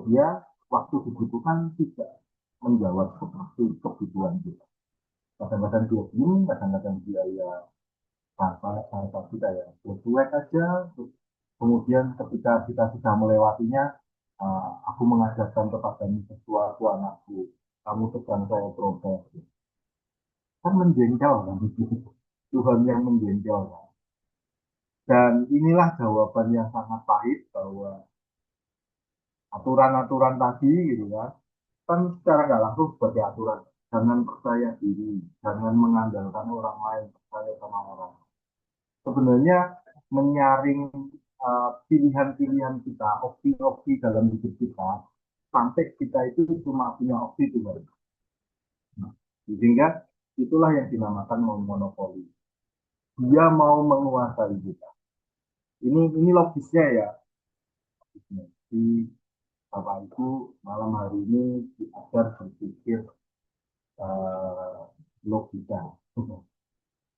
dia waktu dibutuhkan tidak menjawab seperti kebutuhan kita. Kadang-kadang dia bingung, kadang-kadang dia ya tanpa kita ya cuek aja. Kemudian ketika kita sudah melewatinya, aku mengajarkan kepadamu sesuatu anakku, kamu sedang saya proses. Kan menjengkel kan? Tuhan yang menjengkel kan? Dan inilah jawaban yang sangat pahit bahwa aturan-aturan tadi gitu kan secara nggak langsung sebagai aturan. Jangan percaya diri, jangan mengandalkan orang lain, percaya sama orang. Sebenarnya menyaring pilihan-pilihan kita, opsi-opsi dalam hidup kita, sampai kita itu cuma punya opsi itu baru. Nah, sehingga itulah yang dinamakan monopoli. Dia mau menguasai kita. Ini logisnya ya. Di Bapak Ibu malam hari ini diajar berpikir eh, logika,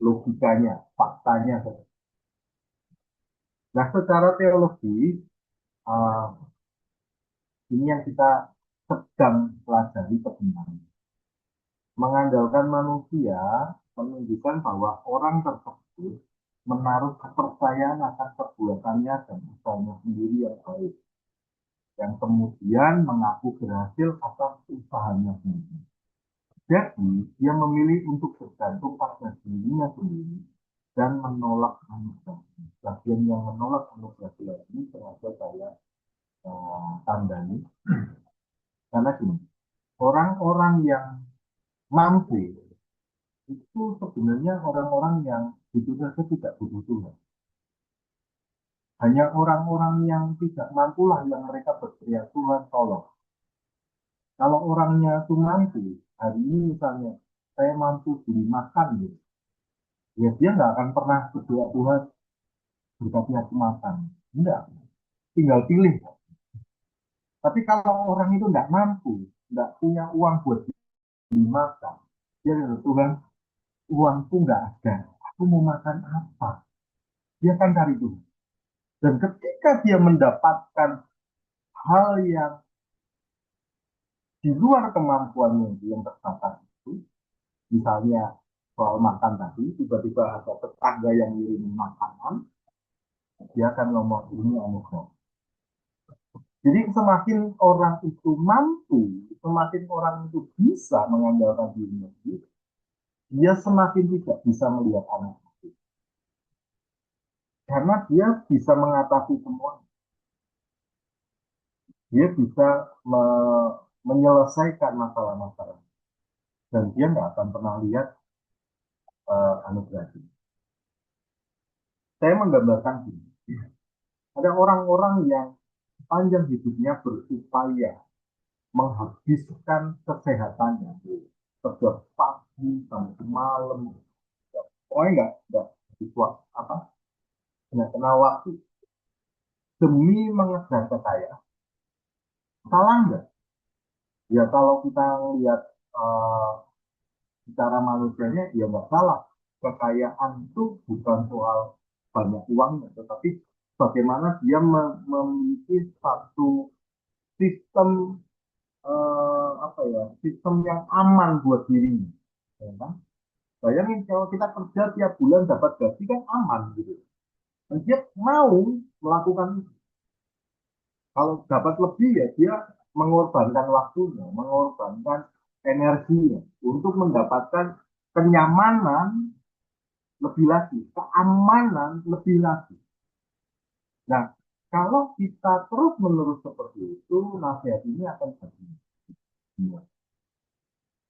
logikanya, faktanya. Nah, secara teologi, eh, ini yang kita sedang pelajari kebenaran. Mengandalkan manusia menunjukkan bahwa orang tersebut menaruh kepercayaan akan perbuatannya dan usahanya sendiri yang baik, yang kemudian mengaku berhasil atas usahanya sendiri. Jadi, dia memilih untuk bergantung pada dirinya sendiri dan menolak anugerah. Bagian yang menolak anugerah ini sengaja saya tandani. Karena gini, orang-orang yang mampu itu sebenarnya orang-orang yang itu saja tidak butuh Tuhan. Hanya orang-orang yang tidak mampulah yang mereka berteriak Tuhan tolong. Kalau orangnya itu mampu, hari ini misalnya saya mampu beli makan gitu, ya dia nggak akan pernah berdoa Tuhan berkati aku makan. Enggak, tinggal pilih. Tapi kalau orang itu nggak mampu, nggak punya uang buat beli makan, dia bilang, Tuhan, uangku nggak ada, aku mau makan apa? Dia kan cari Tuhan. Dan ketika dia mendapatkan hal yang di luar kemampuannya yang terbatas itu, misalnya soal makan tadi, tiba-tiba ada tetangga yang ngirim makanan, dia akan ngomong ini anugerah. Jadi semakin orang itu mampu, semakin orang itu bisa mengandalkan dirinya, dia semakin tidak bisa melihat anak itu. Karena dia bisa mengatasi semua. Dia bisa menyelesaikan masalah-masalah. Dan dia nggak akan pernah lihat anugerah itu. Saya menggambarkan ini. Ada orang-orang yang panjang hidupnya berupaya menghabiskan kesehatannya. Kerja pagi sampai malam. Pokoknya nggak apa, nggak kenal waktu demi mengejar kekayaan. Salah nggak? Ya kalau kita lihat uh, secara manusianya, ya nggak salah. Kekayaan itu bukan soal banyak uangnya, tetapi bagaimana dia memiliki satu sistem apa ya, sistem yang aman buat dirinya. Ya kan? Bayangin kalau kita kerja tiap bulan dapat gaji kan aman gitu. Dan dia mau melakukan itu. Kalau dapat lebih ya dia mengorbankan waktunya, mengorbankan energinya untuk mendapatkan kenyamanan lebih lagi, keamanan lebih lagi. Nah, kalau kita terus-menerus seperti itu, nasihat ini akan jadi.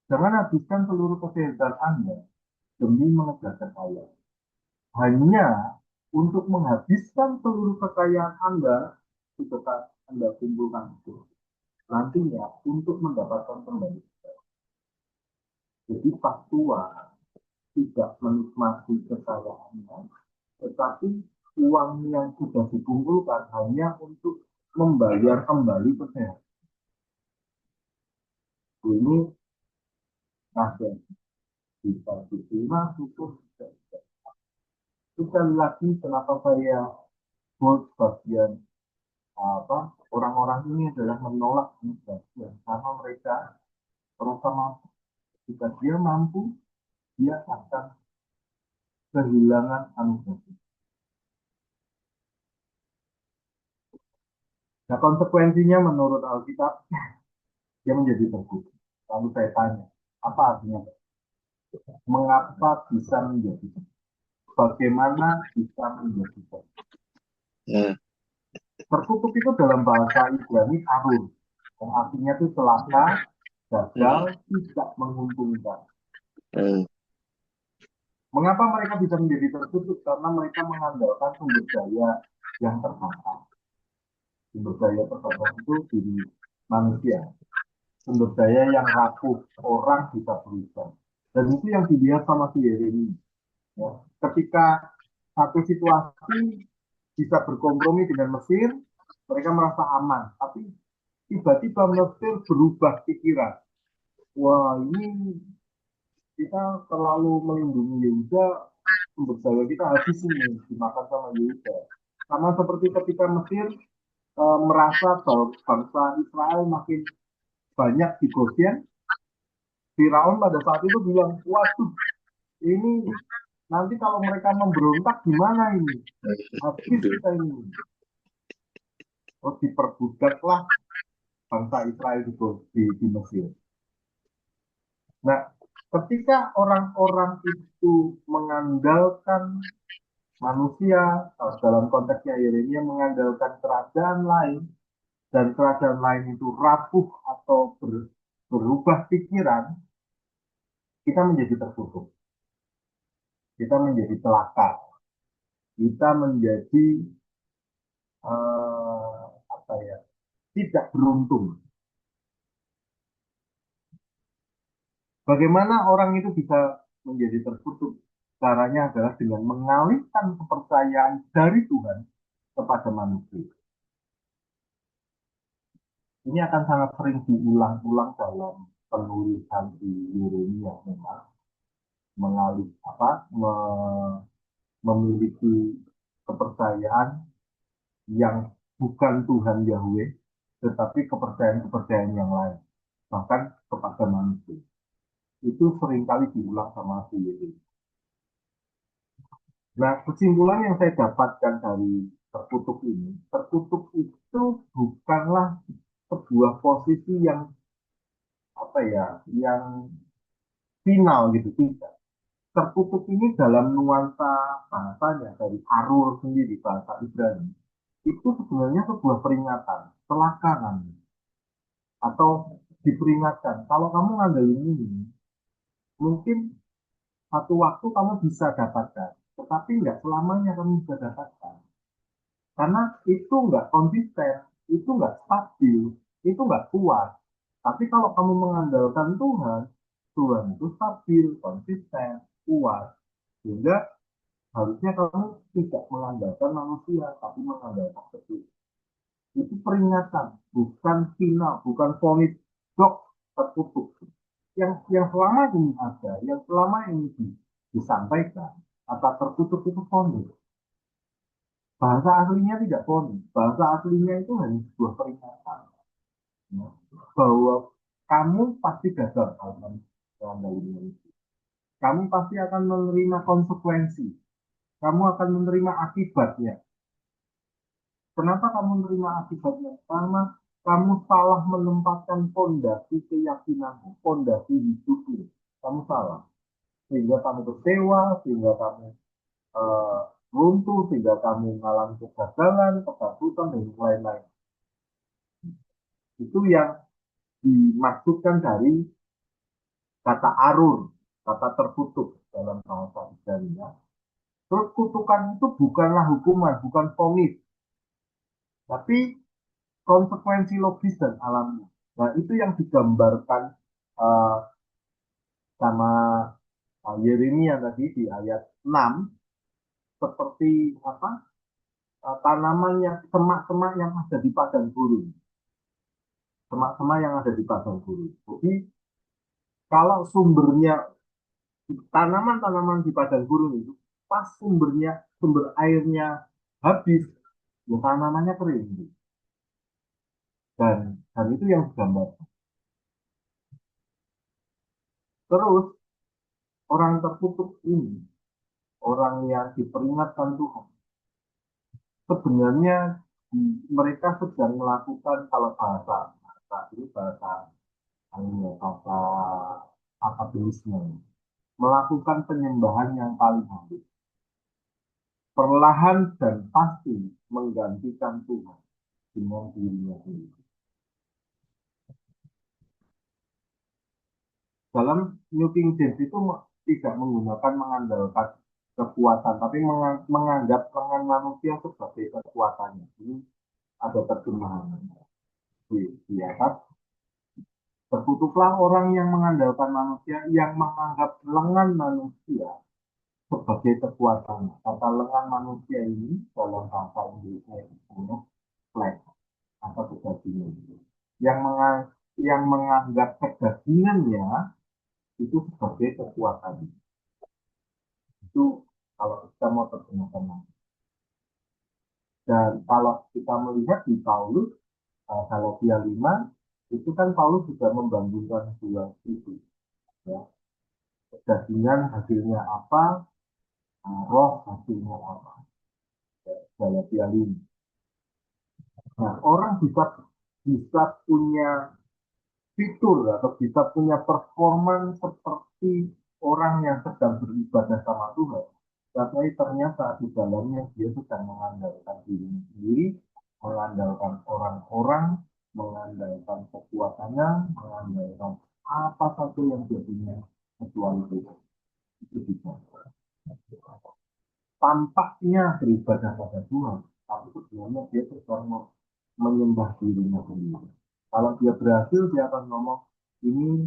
Jangan habiskan seluruh kesehatan Anda demi mengejar kekayaan. Hanya untuk menghabiskan seluruh kekayaan Anda, ketika Anda kumpulkan itu, nantinya untuk mendapatkan kembali. Jadi pas tua tidak menikmati kekayaannya, tetapi uang yang sudah dikumpulkan hanya untuk membayar kembali kesehatan. Ini ada bisa diterima syukur tidak. Sekali lagi kenapa saya buat bagian apa orang-orang ini adalah menolak kebahagiaan karena mereka merasa mampu. Jika dia mampu, dia akan kehilangan anugerah. Nah, konsekuensinya menurut Alkitab, dia menjadi terkutuk. Lalu saya tanya, apa artinya? Mengapa bisa menjadi terkutuk? Bagaimana bisa menjadi terkutuk? Hmm. Terkutuk itu dalam bahasa Ibrani arun, yang artinya itu celaka, gagal, tidak menguntungkan. Hmm. Mengapa mereka bisa menjadi tertutup? Karena mereka mengandalkan sumber daya yang terbatas. Sumber daya terbatas itu diri manusia. Sumber daya yang rapuh, orang bisa berubah. Dan itu yang dilihat sama si Yeremia. Ya. Ketika satu situasi bisa berkompromi dengan Mesir, mereka merasa aman. Tapi tiba-tiba Mesir berubah pikiran. Wah, ini kita terlalu melindungi Yehuda, sumber daya kita habis ini dimakan sama Yehuda. Sama seperti ketika Mesir merasa bahwa bangsa Israel makin banyak di Goshen, Firaun pada saat itu bilang, waduh, ini nanti kalau mereka memberontak gimana ini? Habis Aduh. kita ini. Terus diperbudaklah bangsa Israel di Mesir. Nah, ketika orang-orang itu mengandalkan manusia, dalam konteksnya Yeremia mengandalkan kerajaan lain, dan kerajaan lain itu rapuh atau berubah pikiran, kita menjadi tertutup, kita menjadi celaka, kita menjadi apa ya, tidak beruntung. Bagaimana orang itu bisa menjadi tertutup? Caranya adalah dengan mengalihkan kepercayaan dari Tuhan kepada manusia. Ini akan sangat sering diulang-ulang dalam penulisan di Yeremia memang mengalih apa memiliki kepercayaan yang bukan Tuhan Yahweh, tetapi kepercayaan-kepercayaan yang lain, bahkan kepada manusia. Itu seringkali diulang sama si Yeremia. Nah, kesimpulan yang saya dapatkan dari tertutup itu bukanlah sebuah posisi yang apa ya, yang final gitu, tidak. Tertutup ini dalam nuansa bahasanya dari Arur sendiri, bahasa Ibrani, itu sebenarnya sebuah peringatan, celaka atau diperingatkan. Kalau kamu ngandelin ini, mungkin satu waktu kamu bisa dapatkan, tetapi nggak selamanya kamu bisa dapatkan. Karena itu nggak konsisten, itu nggak stabil, itu nggak kuat. Tapi kalau kamu mengandalkan Tuhan, Tuhan itu stabil, konsisten, kuat. Sehingga harusnya kamu tidak mengandalkan manusia, tapi mengandalkan Tuhan. Itu peringatan, bukan final, bukan vonis dok tertutup. Yang selama ini ada, yang selama ini disampaikan, kata tertutup itu vonis. Bahasa aslinya tidak vonis, bahasa aslinya itu hanya sebuah peringatan, ya, bahwa kamu pasti gagal dalam mengendalikan itu. Kamu pasti akan menerima konsekuensi, kamu akan menerima akibatnya. Kenapa kamu menerima akibatnya? Karena kamu salah menempatkan fondasi keyakinanmu, fondasi hidupmu. Kamu salah. Sehingga kamu kecewa, sehingga kamu uh, runtuh, sehingga kamu mengalami kegagalan, kebangkrutan, dan lain-lain. Itu yang dimaksudkan dari kata arur, kata terkutuk dalam bahasa Ibrani. Terus kutukan itu bukanlah hukuman, bukan vonis, tapi konsekuensi logis dan alami. Nah, itu yang digambarkan uh, sama Yeremia tadi di ayat 6, seperti apa? Tanaman yang semak-semak yang ada di padang gurun. Semak-semak yang ada di padang gurun. Jadi, kalau sumbernya tanaman-tanaman di padang gurun itu pas sumber airnya habis, ya tanamannya kering. Dan itu yang digambar. Terus orang tertutup ini, orang yang diperingatkan Tuhan, sebenarnya mereka sedang melakukan, kalau bahasa ini bahasa akademisnya, melakukan penyembahan yang paling habis, perlahan dan pasti menggantikan Tuhan dengan dirinya sendiri. Dalam New King James itu tidak menggunakan mengandalkan kekuatan, tapi menganggap lengan manusia sebagai kekuatannya. Ini ada terjemahan di atas. Terkutuklah orang yang mengandalkan manusia, yang menganggap lengan manusia sebagai kekuatannya. Kata lengan manusia ini dalam bahasa Inggrisnya itu flesh atau kedagingan. Yang menganggap kedagingannya itu sebagai kekuatan. Itu kalau kita mau terjemahkan. Dan kalau kita melihat di Paulus, Galatia 5, itu kan Paulus juga membandingkan dua itu. Ya. Kedagingan hasilnya apa, roh hasilnya apa. Ya, Galatia 5. Nah, orang bisa punya fitur atau kita punya performa seperti orang yang sedang beribadah sama Tuhan, tapi ternyata di dalamnya dia sedang mengandalkan dirinya sendiri, mengandalkan orang-orang, mengandalkan kekuatannya, mengandalkan apa saja yang dia punya kecuali Tuhan. Itu bisa. Tampaknya beribadah pada Tuhan, tapi sebenarnya dia sedang menyembah dirinya sendiri. Kalau dia berhasil, dia akan ngomong, ini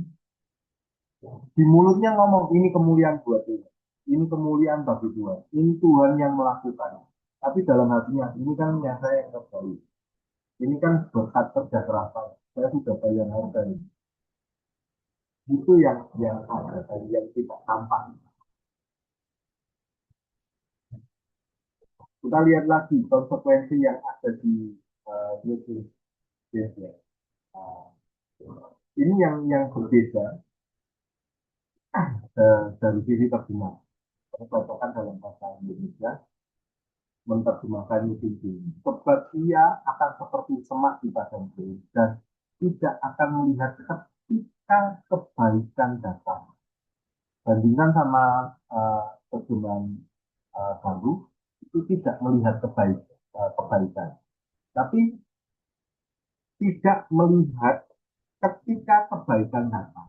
di mulutnya ngomong, ini kemuliaan buat Tuhan. Ini kemuliaan bagi Tuhan. Ini Tuhan yang melakukannya. Tapi dalam hatinya, ini kan yang saya yang terbaik. Ini kan berkat kerja keras saya. Saya sudah bayar harga ini. Itu yang ada, yang tidak tampak. Kita lihat lagi konsekuensi yang ada di Yesus. Yesus. Uh, ini yang berbeda dari sisi terjemah. Kalau dalam bahasa Indonesia, menerjemahkan Musim Dini. Sebab ia akan seperti semak di padang gurun dan tidak akan melihat ketika kebaikan datang. Bandingkan sama terjemahan baru, itu tidak melihat kebaikan. Tapi tidak melihat ketika kebaikan datang.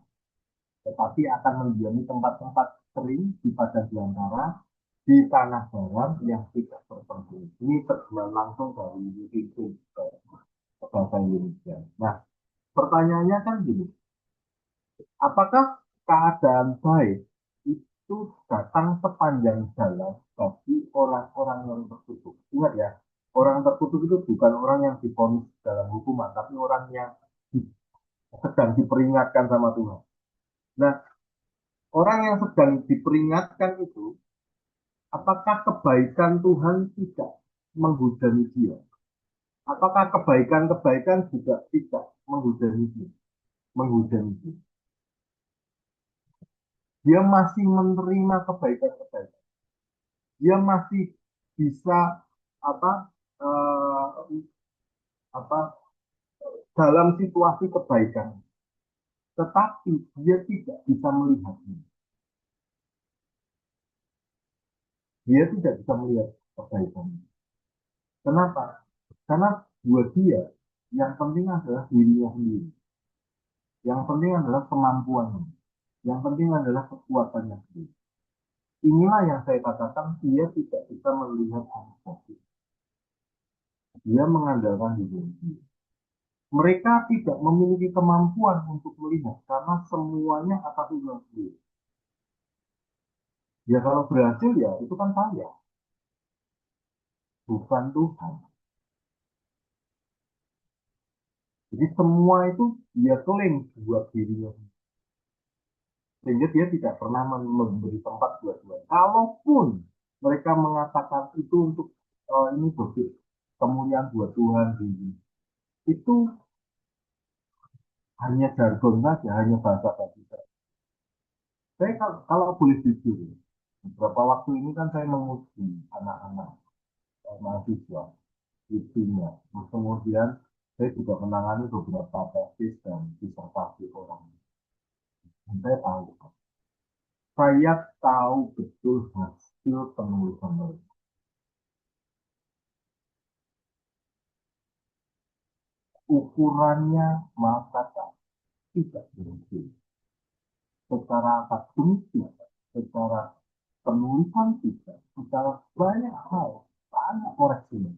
Tetapi akan mendiami tempat-tempat kering di padang belantara, di tanah dalam yang tidak berpenghuni. Ini terjemahan langsung dari itu ke bahasa Indonesia. Nah, pertanyaannya kan gini, apakah keadaan baik itu datang sepanjang jalan bagi orang-orang yang terkutuk? Ingat ya, orang terkutuk itu bukan orang yang divonis dalam hukuman, tapi orang yang sedang diperingatkan sama Tuhan. Nah, orang yang sedang diperingatkan itu, apakah kebaikan Tuhan tidak menghujani dia? Apakah kebaikan-kebaikan juga tidak menghujani dia? Menghujani dia. Dia masih menerima kebaikan-kebaikan. Dia masih bisa apa eh, apa dalam situasi kebaikan. Tetapi dia tidak bisa melihatnya. Dia tidak bisa melihat kebaikan. Kenapa? Karena buat dia yang penting adalah dirinya sendiri. Yang penting adalah kemampuannya. Yang penting adalah kekuatannya sendiri. Inilah yang saya katakan dia tidak bisa melihat positif. Dia mengandalkan diri. Mereka tidak memiliki kemampuan untuk melihat karena semuanya atas Tuhan sendiri. Ya kalau berhasil ya itu kan saya, bukan Tuhan. Jadi semua itu dia klaim buat dirinya. Sehingga dia tidak pernah memberi tempat buat Tuhan. Kalaupun mereka mengatakan itu untuk ini bagi kemuliaan buat Tuhan, itu hanya jargon saja, hanya bahasa bahasa. Saya kalau boleh jujur, beberapa waktu ini kan saya menguji anak-anak mahasiswa di dunia. Kemudian saya juga menangani beberapa tesis dan disertasi orang. Dan saya tahu betul hasil penulisan mereka. Ukurannya mata tidak berhasil. Secara akademik tidak, secara penulisan tidak, secara banyak hal, banyak koreksinya.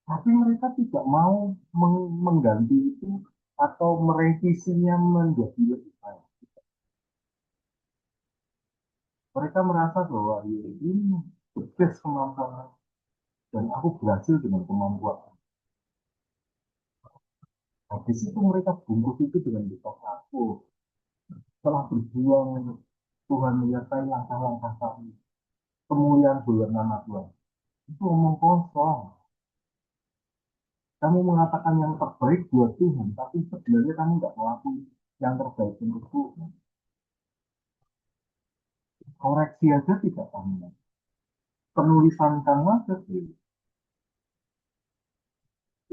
Tapi mereka tidak mau mengganti itu atau merevisinya menjadi lebih baik. Mereka merasa bahwa ya, ini the kemampuan dan aku berhasil dengan kemampuan. Habis itu mereka bungkus itu dengan besok aku. Setelah berjuang, Tuhan menyertai langkah-langkah kami. Kemuliaan bulan nama Tuhan. Itu omong kosong. Kamu mengatakan yang terbaik buat Tuhan, tapi sebenarnya kamu nggak melakukan yang terbaik untuk Tuhan. Koreksi aja tidak kamu. Penulisan kamu aja sih.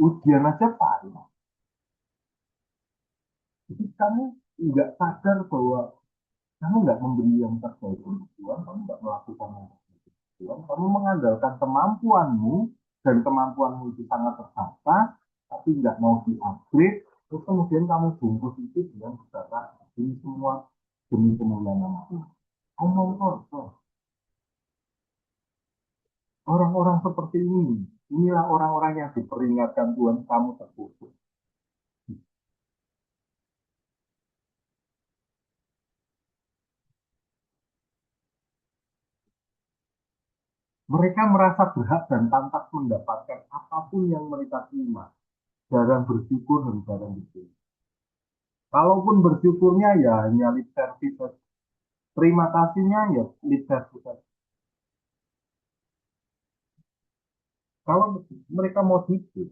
Ujian aja payah. kamu nggak sadar bahwa kamu nggak memberi yang terbaik untuk Tuhan, kamu nggak melakukan yang terbaik untuk Tuhan, kamu mengandalkan kemampuanmu, dan kemampuanmu itu sangat terbatas, tapi nggak mau di-upgrade, terus kemudian kamu bungkus itu dengan kata ini semua demi kemuliaan nama Tuhan. Omong kosong. Orang-orang seperti ini, inilah orang-orang yang diperingatkan Tuhan, kamu terkutuk. Mereka merasa berhak dan pantas mendapatkan apapun yang mereka terima. Jarang bersyukur dan jarang bersyukur. Kalaupun bersyukurnya ya hanya lip service. Terima kasihnya ya lip service. Kalau mereka mau jujur,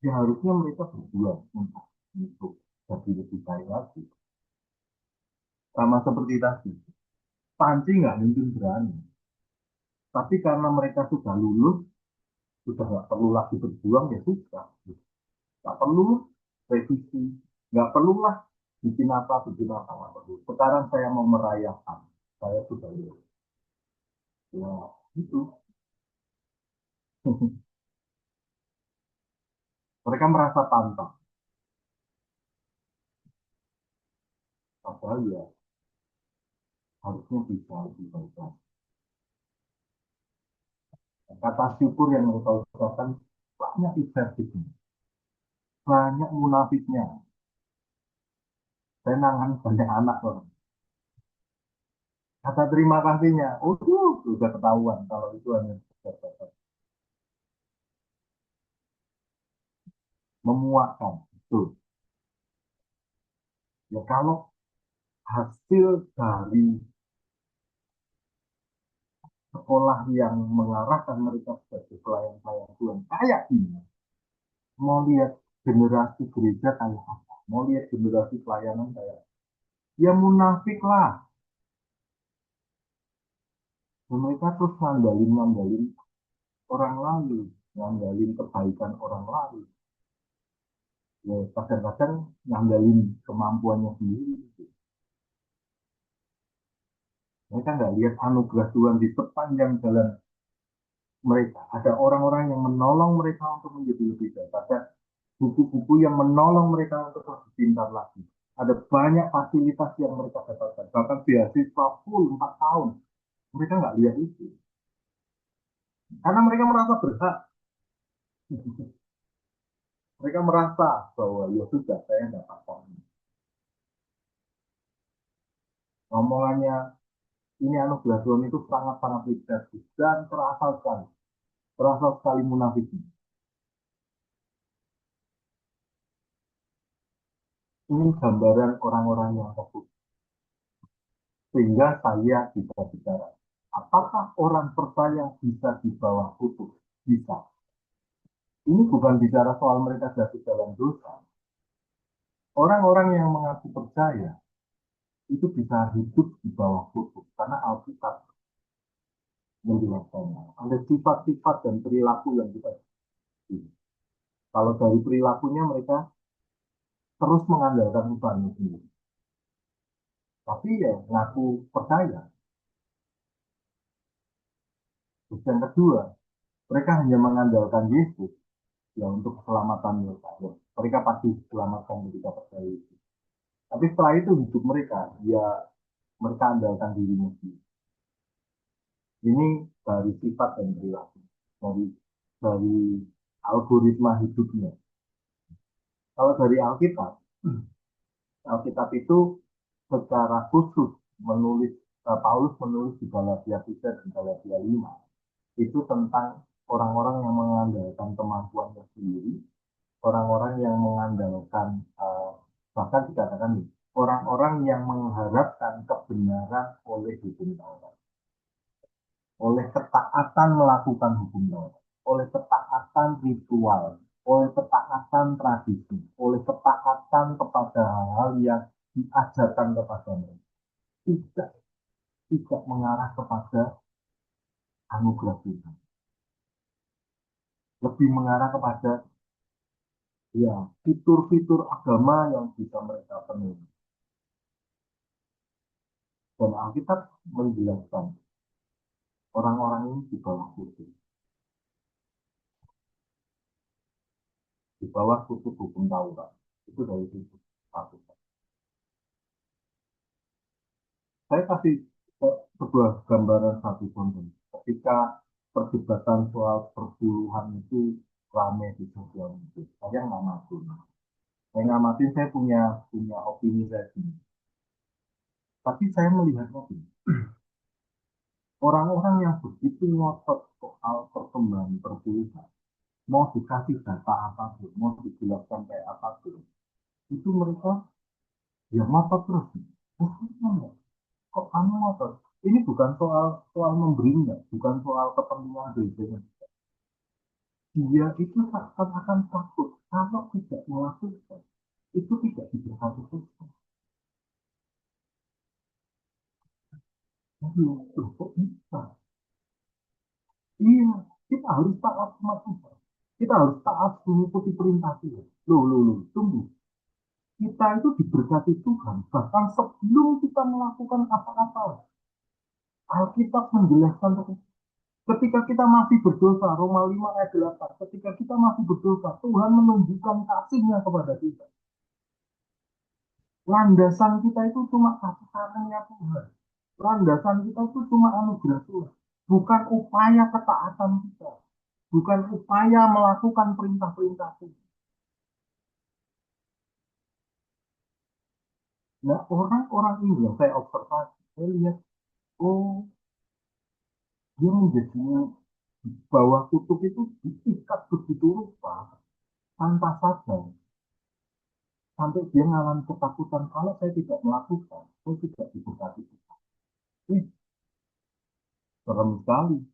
ya harusnya mereka berjuang untuk jadi lebih baik lagi. Sama seperti tadi, Panci nggak mungkin berani. Tapi karena mereka sudah lulus, sudah nggak perlu lagi berjuang, ya sudah. Nggak perlu revisi, nggak perlulah bikin apa, nggak perlu. Sekarang saya mau merayakan, saya sudah lulus. Ya, itu. Mereka merasa pantang. Padahal ya harusnya bisa lebih baik lagi. Kata syukur yang mereka ucapkan banyak ibadah, banyak munafiknya. Saya nangan banyak anak loh. Kata terima kasihnya, sudah ketahuan kalau itu hanya sebatas memuakkan. Betul. Ya kalau hasil dari sekolah yang mengarahkan mereka sebagai pelayan-pelayan Tuhan kayak ini, mau lihat generasi gereja kayak apa, mau lihat generasi pelayanan kayak apa. Ya munafik lah. Dan mereka terus ngandalin orang lain, ngandalin kebaikan orang lain. Ya kadang-kadang ngandalin kemampuannya sendiri. Mereka nggak lihat anugerah Tuhan di sepanjang jalan mereka. Ada orang-orang yang menolong mereka untuk menjadi lebih baik. Ada buku-buku yang menolong mereka untuk lebih pintar lagi. Ada banyak fasilitas yang mereka dapatkan. Bahkan beasiswa full 4 tahun. Mereka nggak lihat itu. Karena mereka merasa berhak. Mereka merasa bahwa ya sudah saya dapatkan. Ngomongannya ini anugerah Tuhan itu sangat-sangat libertis dan terasa sekali munafik. Ini gambaran orang-orang yang tersebut. Sehingga saya bisa bicara. Apakah orang percaya bisa di bawah kutuk? Bisa. Ini bukan bicara soal mereka jatuh dalam dosa. Orang-orang yang mengaku percaya itu bisa hidup di bawah kutuk. Karena Alkitab menjelaskannya. Ada sifat-sifat dan perilaku yang kita miliki. Kalau dari perilakunya mereka terus mengandalkan Tuhan sendiri. Tapi ya ngaku percaya. Terus yang kedua, mereka hanya mengandalkan Yesus ya untuk keselamatan mereka. Ya, mereka pasti diselamatkan ketika percaya itu. Tapi setelah itu hidup mereka, ya mereka andalkan dirinya sendiri. Ini dari sifat dan perilaku, dari algoritma hidupnya. Kalau dari Alkitab, Alkitab itu secara khusus menulis Paulus menulis di Galatia 3 dan Galatia 5 itu tentang orang-orang yang mengandalkan kemampuannya sendiri, orang-orang yang mengandalkan bahkan dikatakan orang-orang yang mengharapkan kebenaran oleh hukum Taurat, oleh ketaatan melakukan hukum Taurat, oleh ketaatan ritual, oleh ketaatan tradisi, oleh ketaatan kepada hal-hal yang diajarkan kepada mereka. Tidak tidak mengarah kepada anugerah Tuhan. Lebih mengarah kepada ya fitur-fitur agama yang bisa mereka penuhi. Dan Alkitab menjelaskan orang-orang ini di bawah kutub, di bawah kutub hukum Taurat. Itu dari situ satu. Saya kasih sebuah gambaran satu contoh. Ketika perdebatan soal perpuluhan itu rame di sosial media, saya ngamatin. Saya ngamatin, saya punya punya opini saya sendiri. Tapi saya melihatnya gini, orang-orang yang begitu ngotot soal perkembangan perpuluhan, mau dikasih data apapun, mau dijelaskan kayak apapun, itu mereka ya ngotot terus. Maksudnya kok kamu ngotot? Ini bukan soal soal memberinya, bukan soal kepentingan gereja. Dia itu akan takut kalau tidak melakukan itu tidak diberkati Tuhan. Loh, kok bisa? Iya, kita harus taat sama Tuhan. Kita harus taat mengikuti perintah Tuhan. Loh, tunggu. Kita itu diberkati Tuhan. Bahkan sebelum kita melakukan apa-apa. Alkitab menjelaskan ketika kita masih berdosa, Roma 5 ayat 8, ketika kita masih berdosa, Tuhan menunjukkan kasih-Nya kepada kita. Landasan kita itu cuma kasih sayangnya Tuhan. Landasan kita itu cuma anugerah Tuhan. Bukan upaya ketaatan kita. Bukan upaya melakukan perintah-perintah Tuhan. Nah, orang-orang ini yang saya observasi, saya lihat, oh, dia menjadi bawah kutub itu diikat begitu rupa, tanpa sadar. Sampai dia mengalami ketakutan, kalau saya tidak melakukan, saya tidak diberkati. Wih, serem sekali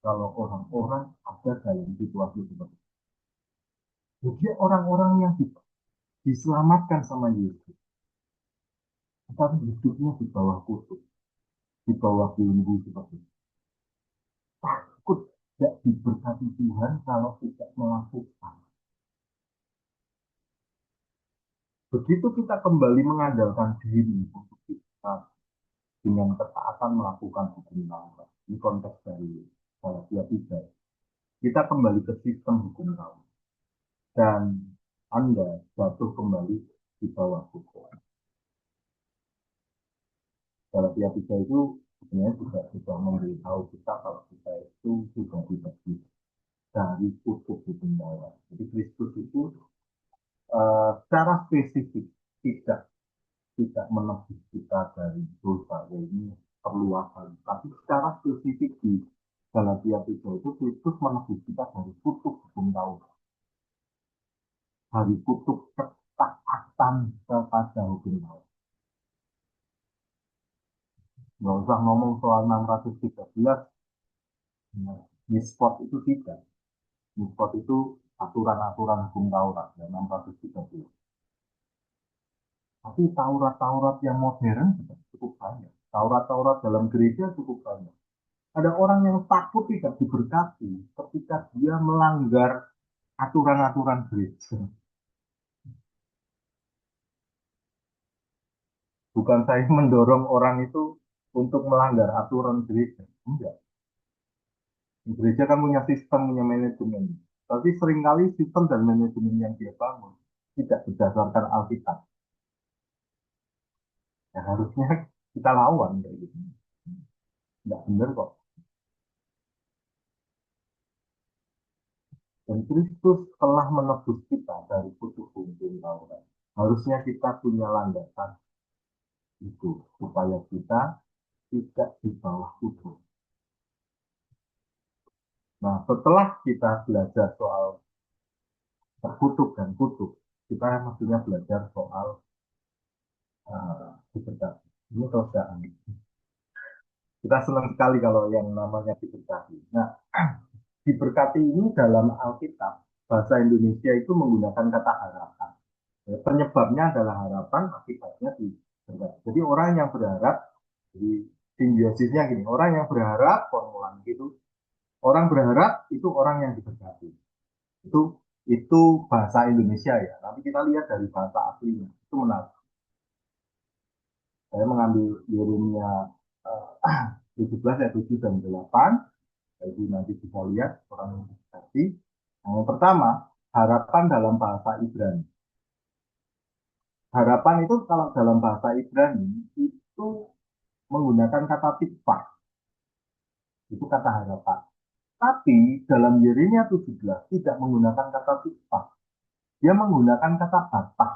kalau orang-orang ada dalam situasi seperti itu. Jadi orang-orang yang diselamatkan sama Yesus, tetapi hidupnya di bawah kutub, di bawah belenggu seperti itu. Takut tidak diberkati Tuhan kalau tidak melakukan. Begitu kita kembali mengandalkan diri untuk kita dengan ketaatan melakukan hukum Taurat. Ini konteks dari Galatia 3. Kita kembali ke sistem hukum Taurat. Dan Anda jatuh kembali di bawah hukum. Galatia 3 itu sebenarnya juga sudah memberitahu kita kalau kita itu sudah dibagi dari kutub hukum Taurat. Jadi Kristus itu secara spesifik tidak tidak menebus kita dari dosa. Ya, ini perluasan. Tapi secara spesifik di Galatia 3 itu Kristus menebus kita dari kutub hukum Taurat. Dari kutub ketaatan kepada hukum Taurat. Nggak usah ngomong soal 613, nah, mispot itu tidak. Mispot itu aturan-aturan hukum Taurat, ya, 613. Tapi Taurat-Taurat yang modern juga cukup banyak. Taurat-Taurat dalam gereja cukup banyak. Ada orang yang takut tidak diberkati ketika dia melanggar aturan-aturan gereja. Bukan saya mendorong orang itu untuk melanggar aturan gereja. Enggak. Gereja kan punya sistem, punya manajemen. Tapi seringkali sistem dan manajemen yang dia bangun tidak berdasarkan Alkitab. Ya, harusnya kita lawan kayak gitu. Enggak benar kok. Dan Kristus telah menebus kita dari kutub hukum Taurat. Harusnya kita punya landasan itu supaya kita tidak di bawah kutub. Nah, setelah kita belajar soal terkutuk dan kutub, kita maksudnya belajar soal diberkati. Ini kerjaan. Kita senang sekali kalau yang namanya diberkati. Nah, diberkati ini dalam Alkitab, bahasa Indonesia itu menggunakan kata harapan. Ya, penyebabnya adalah harapan, akibatnya diberkati. Jadi orang yang berharap, di simbiosisnya gini, orang yang berharap, formulan gitu, orang berharap itu orang yang diberkati. Itu itu bahasa Indonesia ya. Nanti kita lihat dari bahasa aslinya. Itu menarik. Saya mengambil Yeremia 17 ayat 7 dan 8. Jadi nanti bisa lihat orang interpretasi. Yang pertama, harapan dalam bahasa Ibrani. Harapan itu kalau dalam bahasa Ibrani itu menggunakan kata tikva. Itu kata harapan. Tapi dalam Yeremia 17 tidak menggunakan kata tikva. Dia menggunakan kata batah.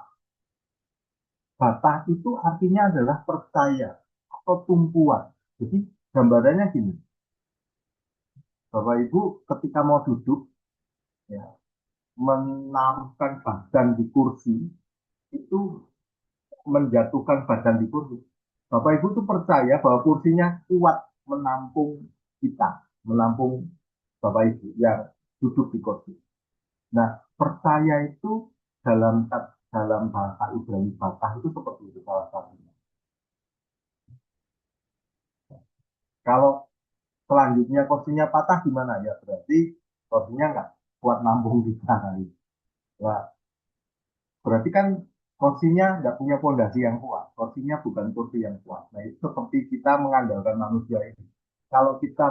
Batah itu artinya adalah percaya atau tumpuan. Jadi gambarannya gini, Bapak Ibu ketika mau duduk, ya, menaruhkan badan di kursi, itu menjatuhkan badan di kursi. Bapak Ibu itu percaya bahwa kursinya kuat menampung kita, menampung Bapak Ibu yang duduk di kursi. Nah, percaya itu dalam bahasa Ibrani batah itu seperti itu salah satunya. Kalau selanjutnya kursinya patah gimana ya? Berarti kursinya nggak kuat nampung kita kali. Nah, berarti kan kursinya nggak punya fondasi yang kuat. Kursinya bukan kursi yang kuat. Nah, itu seperti kita mengandalkan manusia ini. Kalau kita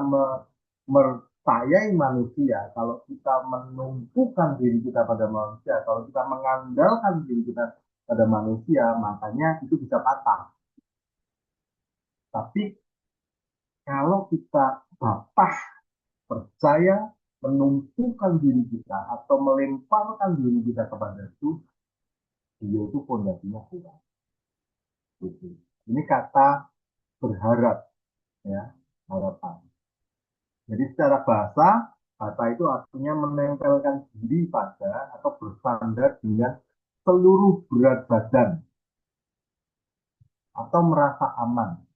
percayai manusia, kalau kita menumpukan diri kita pada manusia, kalau kita mengandalkan diri kita pada manusia, makanya itu bisa patah. Tapi kalau kita bapak percaya menumpukan diri kita atau melemparkan diri kita kepada itu, dia itu fondasinya kuat. Gitu. Ini kata berharap, ya, harapan. Jadi secara bahasa, kata itu artinya menempelkan diri pada atau bersandar dengan seluruh berat badan atau merasa aman.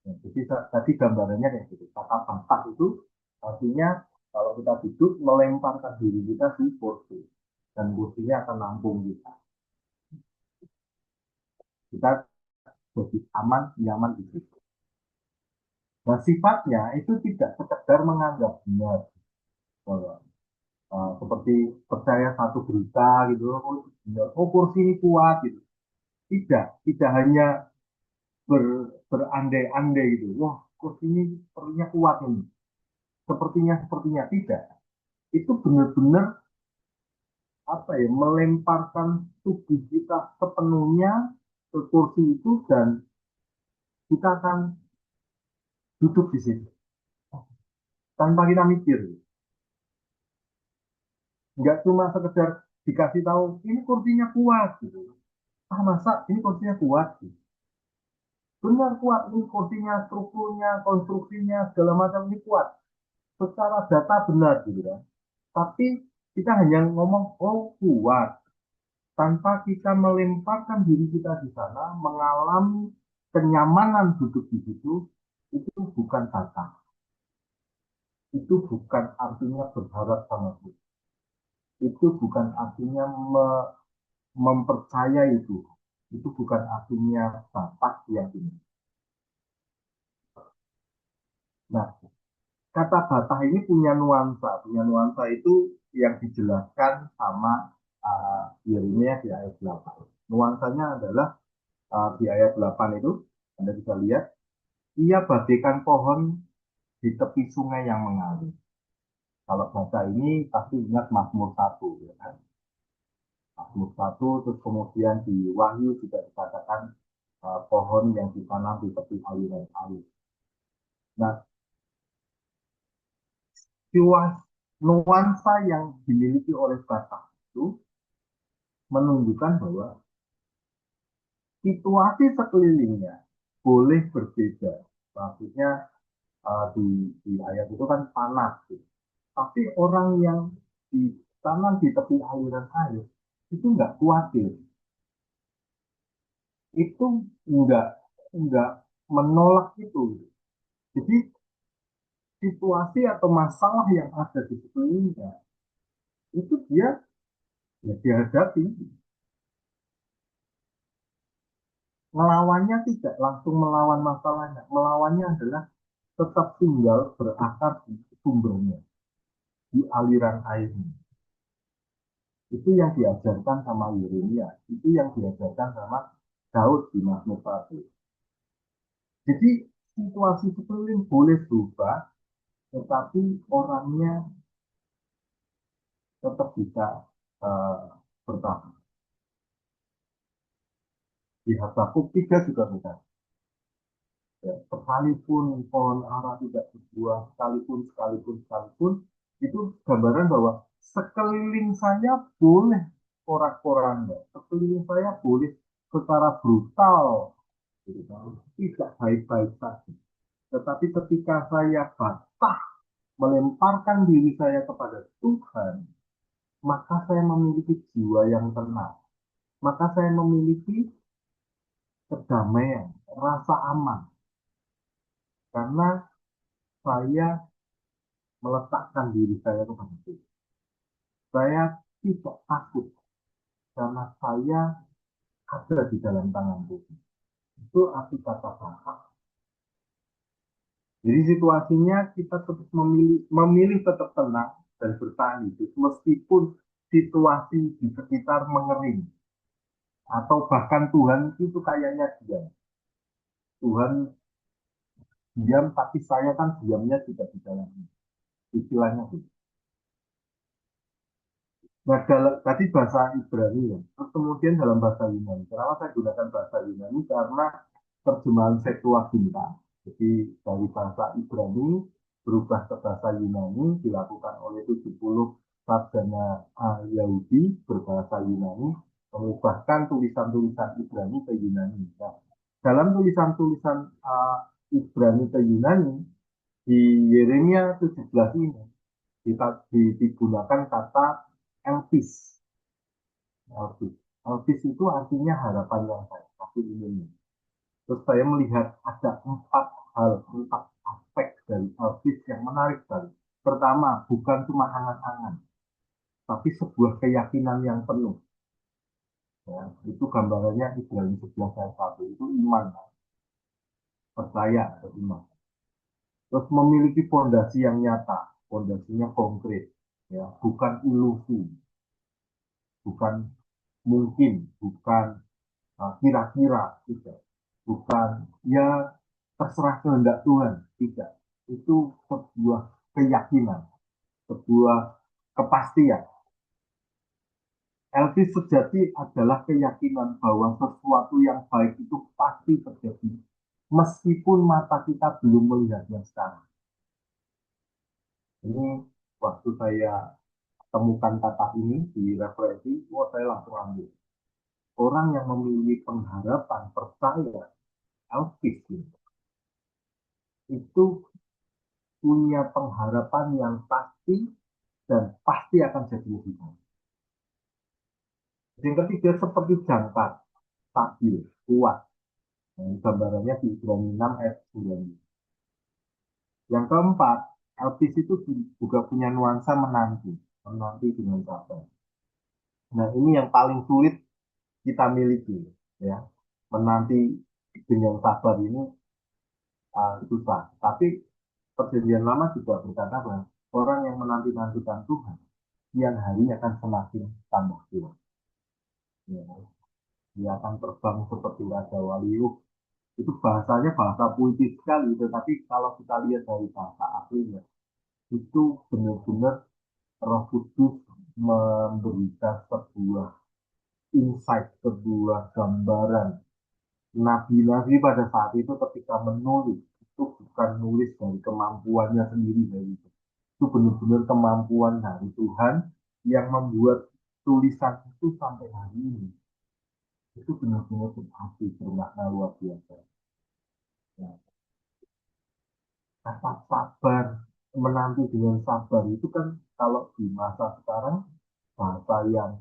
Ya, jadi tadi gambarannya kayak gitu. Kata bangkak itu artinya kalau kita duduk melemparkan diri kita di kursi dan kursinya akan nampung kita. Kita jadi aman, nyaman di situ. Nah, sifatnya itu tidak sekedar menganggap benar bahwa seperti percaya satu berita gitu, oh, oh kursi ini kuat gitu. Tidak hanya berandai-andai gitu. Wah, kursi ini sepertinya kuat ini. Sepertinya tidak. Itu benar-benar apa ya, melemparkan tubuh kita sepenuhnya ke kursi itu dan kita akan duduk di situ tanpa kita mikir. Nggak cuma sekedar dikasih tahu ini kursinya kuat gitu. Ah masa ini kursinya kuat gitu. Benar kuat ini kursinya, strukturnya, konstruksinya segala macam ini kuat. Secara data benar gitu kan. Tapi kita hanya ngomong oh kuat tanpa kita melemparkan diri kita di sana mengalami kenyamanan duduk di situ, itu bukan data. Itu bukan artinya berharap sama Tuhan. Itu bukan artinya mempercayai itu. Itu bukan artinya bapak yang ini. Nah, kata batah ini punya nuansa. Punya nuansa itu yang dijelaskan sama Yeremia di ayat 8. Nuansanya adalah di ayat 8 itu, Anda bisa lihat, ia bagaikan pohon di tepi sungai yang mengalir. Kalau bahasa ini pasti ingat Mazmur 1. Ya kan? Mazmur 1, terus kemudian di Wahyu juga dikatakan pohon yang ditanam di tepi aliran air. Nah, nuansa yang dimiliki oleh Batak itu menunjukkan bahwa situasi sekelilingnya boleh berbeda. Maksudnya di ayat itu kan panas. Gitu. Tapi orang yang ditanam di tepi aliran air itu nggak khawatir. Itu nggak nggak menolak itu. Jadi situasi atau masalah yang ada di sekelilingnya itu dia ya dihadapi. Melawannya tidak langsung melawan masalahnya. Melawannya adalah tetap tinggal berakar di sumbernya, di aliran airnya. Itu yang diajarkan sama Yeremia, itu yang diajarkan sama Daud di Mazmur 1. Jadi situasi sekeliling boleh berubah, tetapi orangnya tetap bisa uh, bertahan. Di Habakuk 3 juga bisa. Ya, sekalipun pohon ara tidak berbuah, sekalipun, itu gambaran bahwa sekeliling saya boleh porak-poranda, sekeliling saya boleh secara brutal, gitu kan, tidak baik-baik saja. Tetapi ketika saya bantah melemparkan diri saya kepada Tuhan, maka saya memiliki jiwa yang tenang, maka saya memiliki kedamaian, rasa aman, karena saya meletakkan diri saya kepada Tuhan. Saya tidak takut karena saya ada di dalam tangan Tuhan. Itu arti kata bangkit. Jadi situasinya kita tetap memilih tetap tenang dan bertahan hidup meskipun situasi di sekitar mengering atau bahkan Tuhan itu kayaknya diam. Tuhan diam tapi saya kan diamnya tidak di dalam istilahnya gitu. Nah, tadi bahasa Ibrani ya. Terus kemudian dalam bahasa Yunani. Kenapa saya gunakan bahasa Yunani? Karena terjemahan Septuaginta. Jadi dari bahasa Ibrani berubah ke bahasa Yunani dilakukan oleh 70 sarjana Yahudi berbahasa Yunani mengubahkan tulisan-tulisan Ibrani ke Yunani. Nah, dalam tulisan-tulisan Ibrani ke Yunani di Yeremia 17 ini digunakan kata Elpis. Elpis. Elpis itu artinya harapan yang baik, tapi ini. Terus saya melihat ada empat aspek dari Elpis yang menarik sekali. Pertama, bukan cuma angan-angan, tapi sebuah keyakinan yang penuh. Ya, itu gambarannya Ibrani 11 ayat 1 itu iman, percaya atau iman. Terus memiliki fondasi yang nyata, fondasinya konkret, ya, bukan ilusi, bukan mungkin, bukan kira-kira, tidak. Bukan, ya terserah kehendak Tuhan, tidak. Itu sebuah keyakinan, sebuah kepastian. Elvis sejati adalah keyakinan bahwa sesuatu yang baik itu pasti terjadi, meskipun mata kita belum melihatnya sekarang. Ini waktu saya temukan kata ini di referensi, saya langsung ambil. Orang yang memiliki pengharapan, percaya, Elvis itu punya pengharapan yang pasti dan pasti akan jadi lebih baik. Yang ketiga seperti jangkar, stabil, kuat. Nah, gambarannya di Ibrani 6 ayat 9. Yang keempat, Elpis itu juga punya nuansa menanti, menanti dengan sabar. Nah, ini yang paling sulit kita miliki, ya. Menanti dengan sabar ini susah. Tapi perjanjian lama juga berkata bahwa orang yang menanti-nantikan Tuhan, kian hari akan semakin tambah kuat. Ya, dia akan terbang seperti Raja Waliyu. Itu bahasanya bahasa puitis sekali, tetapi kalau kita lihat dari bahasa aslinya, itu benar-benar Roh Kudus memberikan sebuah insight, sebuah gambaran. Nabi-nabi pada saat itu ketika menulis, itu bukan nulis dari kemampuannya sendiri dari itu. Itu benar-benar kemampuan dari Tuhan yang membuat tulisan itu sampai hari ini. Itu benar-benar berarti bermakna luar biasa. Nah, kata sabar, menanti dengan sabar itu kan kalau di masa sekarang bahasa yang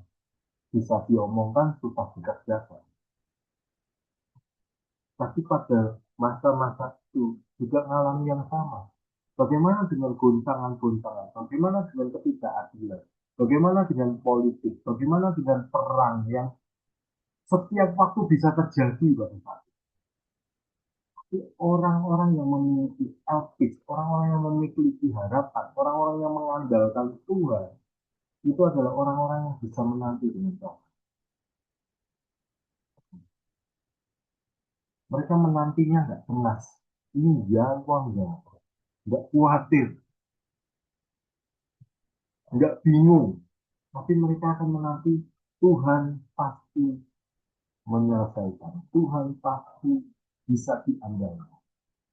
bisa diomongkan susah dikerjakan. Tapi pada masa-masa itu juga mengalami yang sama. Bagaimana dengan goncangan-goncangan? Bagaimana dengan ketidakadilan? Bagaimana dengan politik? Bagaimana dengan perang yang setiap waktu bisa terjadi pada saat itu? Orang-orang yang memiliki elpis, orang-orang yang memiliki harapan, orang-orang yang mengandalkan Tuhan, itu adalah orang-orang yang bisa menanti dengan baik. Mereka menantinya nggak cemas. Ini ya, uang nggak khawatir, nggak bingung. Tapi mereka akan menanti Tuhan pasti menyelesaikan. Tuhan pasti bisa diandalkan.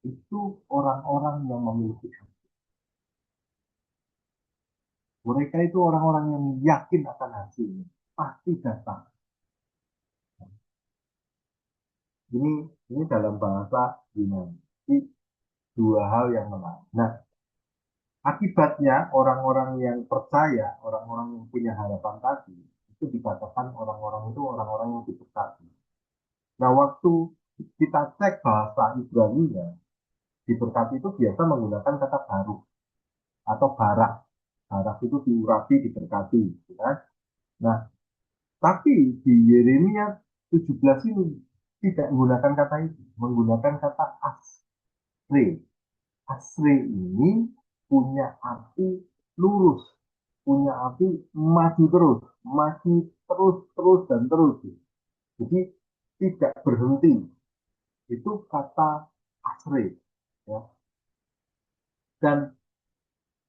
Itu orang-orang yang memiliki. Mereka itu orang-orang yang yakin akan hasilnya. Pasti datang. Ini ini dalam bahasa Yunani. Ini dua hal yang menarik. Nah, akibatnya orang-orang yang percaya, orang-orang yang punya harapan tadi, itu dikatakan orang-orang itu orang-orang yang diberkati. Nah, waktu kita cek bahasa Ibrani-nya, diberkati itu biasa menggunakan kata baru atau barak. Barak itu diurapi, diberkati. Gitu kan? Nah, tapi di Yeremia 17 ini tidak menggunakan kata itu, menggunakan kata asre. Asre ini punya arti lurus, punya arti maju terus, terus dan terus. Jadi tidak berhenti. Itu kata asre, ya. Dan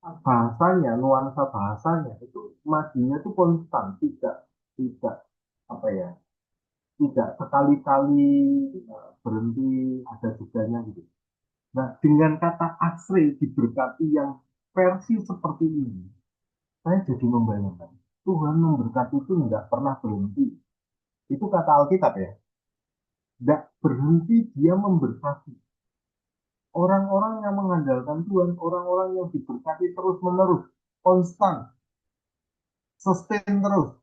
bahasanya, nuansa bahasanya itu majunya itu konstan, tidak tidak apa ya, tidak sekali-kali berhenti ada jedanya gitu. Nah, dengan kata asri diberkati yang versi seperti ini, saya jadi membayangkan Tuhan memberkati itu tidak pernah berhenti. Itu kata Alkitab ya, tidak berhenti dia memberkati. Orang-orang yang mengandalkan Tuhan, orang-orang yang diberkati terus-menerus, konstan, sustain terus,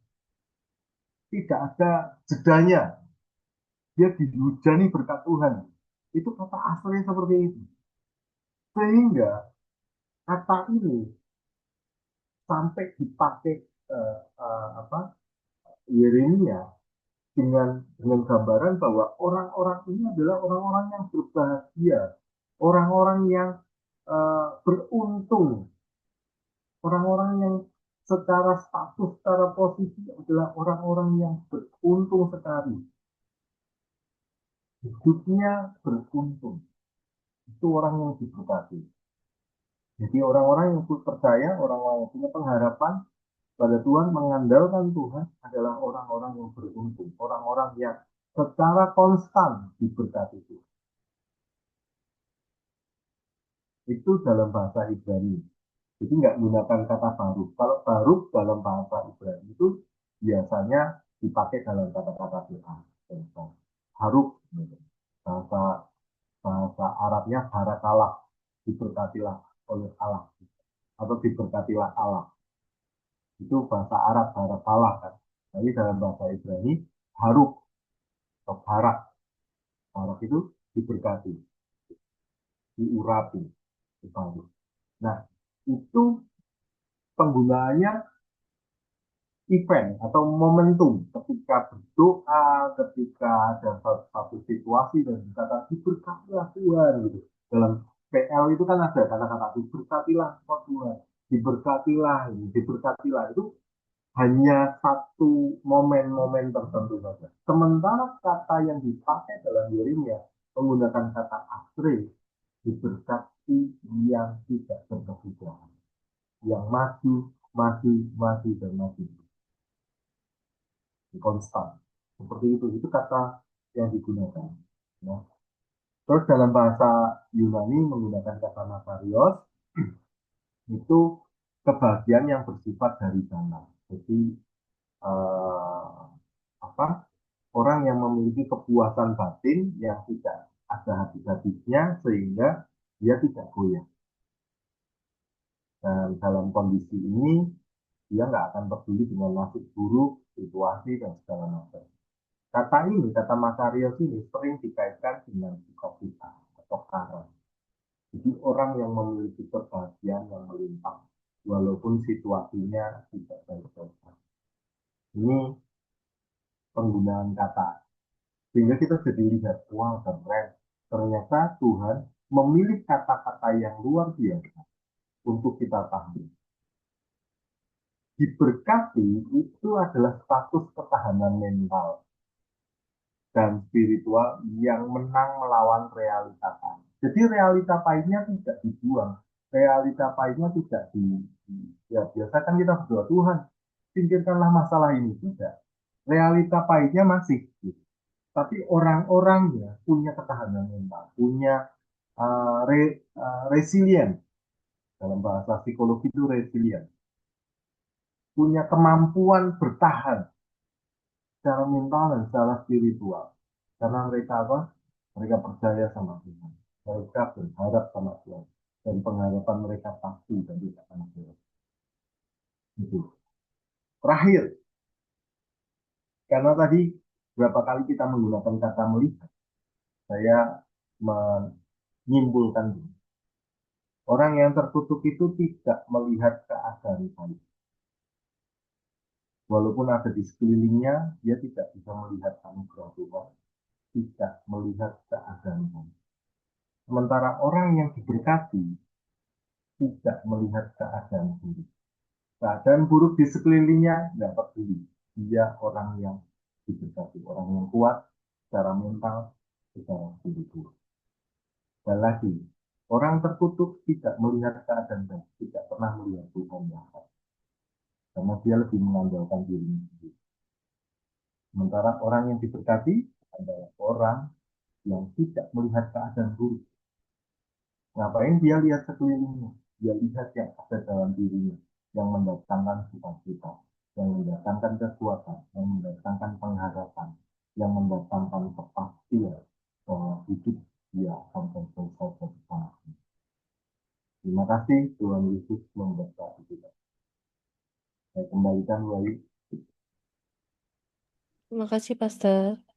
tidak ada jedanya. Dia dihujani berkat Tuhan. Itu kata asli seperti itu. Sehingga kata ini sampai dipakai apa Yeremia dengan gambaran bahwa orang-orang ini adalah orang-orang yang berbahagia, orang-orang yang beruntung, orang-orang yang secara status, secara posisi adalah orang-orang yang beruntung sekali. Hidupnya beruntung. Itu orang yang diberkati. Jadi orang-orang yang percaya, orang-orang yang punya pengharapan pada Tuhan, mengandalkan Tuhan adalah orang-orang yang beruntung, orang-orang yang secara konstan diberkati Tuhan. Itu dalam bahasa Ibrani. Jadi nggak menggunakan kata baru. Kalau baru dalam bahasa Ibrani itu biasanya dipakai dalam kata-kata doa. Haruk, bahasa bahasa Arabnya barakallah, diberkatilah oleh Allah atau diberkatilah Allah. Itu bahasa Arab, barakallah kan. Tapi dalam bahasa Ibrani haruk atau barak, barak itu diberkati, diurapi, dibangun. Nah, itu penggunaannya event atau momentum ketika berdoa, ketika ada satu situasi dan kata diberkatilah Tuhan gitu. Dalam PL itu kan ada kata-kata diberkatilah Tuhan, diberkatilah ini, diberkatilah itu hanya satu momen-momen tertentu saja. Sementara kata yang dipakai dalam Yeremia menggunakan kata asri, diberkati yang tidak berkesudahan, yang maju, maju, maju dan maju, konstan. Seperti itu kata yang digunakan. Ya. Terus dalam bahasa Yunani menggunakan kata makarios itu kebahagiaan yang bersifat dari dalam. Jadi eh, apa? Orang yang memiliki kepuasan batin yang tidak ada habis-habisnya sehingga dia tidak goyah. Dan dalam kondisi ini dia nggak akan peduli dengan nasib buruk, situasi dan segala macam. Kata ini, kata makarios ini sering dikaitkan dengan sukacita atau karam. Jadi orang yang memiliki kebahagiaan yang melimpah walaupun situasinya tidak baik-baik. Ini penggunaan kata sehingga kita jadi lihat, wah keren. Ternyata Tuhan memilih kata-kata yang luar biasa untuk kita pahami. Diberkati itu adalah status ketahanan mental dan spiritual yang menang melawan realita pahit. Jadi realita pahitnya tidak dibuang, realita pahitnya tidak ya biasa kan kita berdoa Tuhan singkirkanlah masalah ini, tidak. Realita pahitnya masih gitu. Tapi orang-orangnya punya ketahanan mental, punya resilient, dalam bahasa psikologi itu resilient, punya kemampuan bertahan secara mental dan secara spiritual. Karena mereka apa? Mereka percaya sama Tuhan. Mereka berharap sama Tuhan. Dan pengharapan mereka pasti dan tidak akan hilang. Itu. Terakhir, karena tadi berapa kali kita menggunakan kata melihat, saya menyimpulkan orang yang tertutup itu tidak melihat keadaan baik. Walaupun ada di sekelilingnya, dia tidak bisa melihat anugerah Tuhan, tidak melihat keadaan baik. Sementara orang yang diberkati tidak melihat keadaan buruk. Keadaan buruk di sekelilingnya nggak peduli. Dia orang yang diberkati, orang yang kuat secara mental, secara spiritual. Dan lagi, orang tertutup tidak melihat keadaan baik, tidak pernah melihat Tuhan yang baik. Karena dia lebih mengandalkan dirinya sendiri. Sementara orang yang diberkati adalah orang yang tidak melihat keadaan buruk. Ngapain dia lihat sekelilingnya? Dia lihat yang ada dalam dirinya, yang mendatangkan sukacita, yang mendatangkan kekuatan, yang mendatangkan pengharapan, yang mendatangkan kepastian bahwa hidup dia sampai selesai bersama. Terima kasih Tuhan Yesus memberkati kita. Saya kembalikan lagi. Terima kasih, Pastor.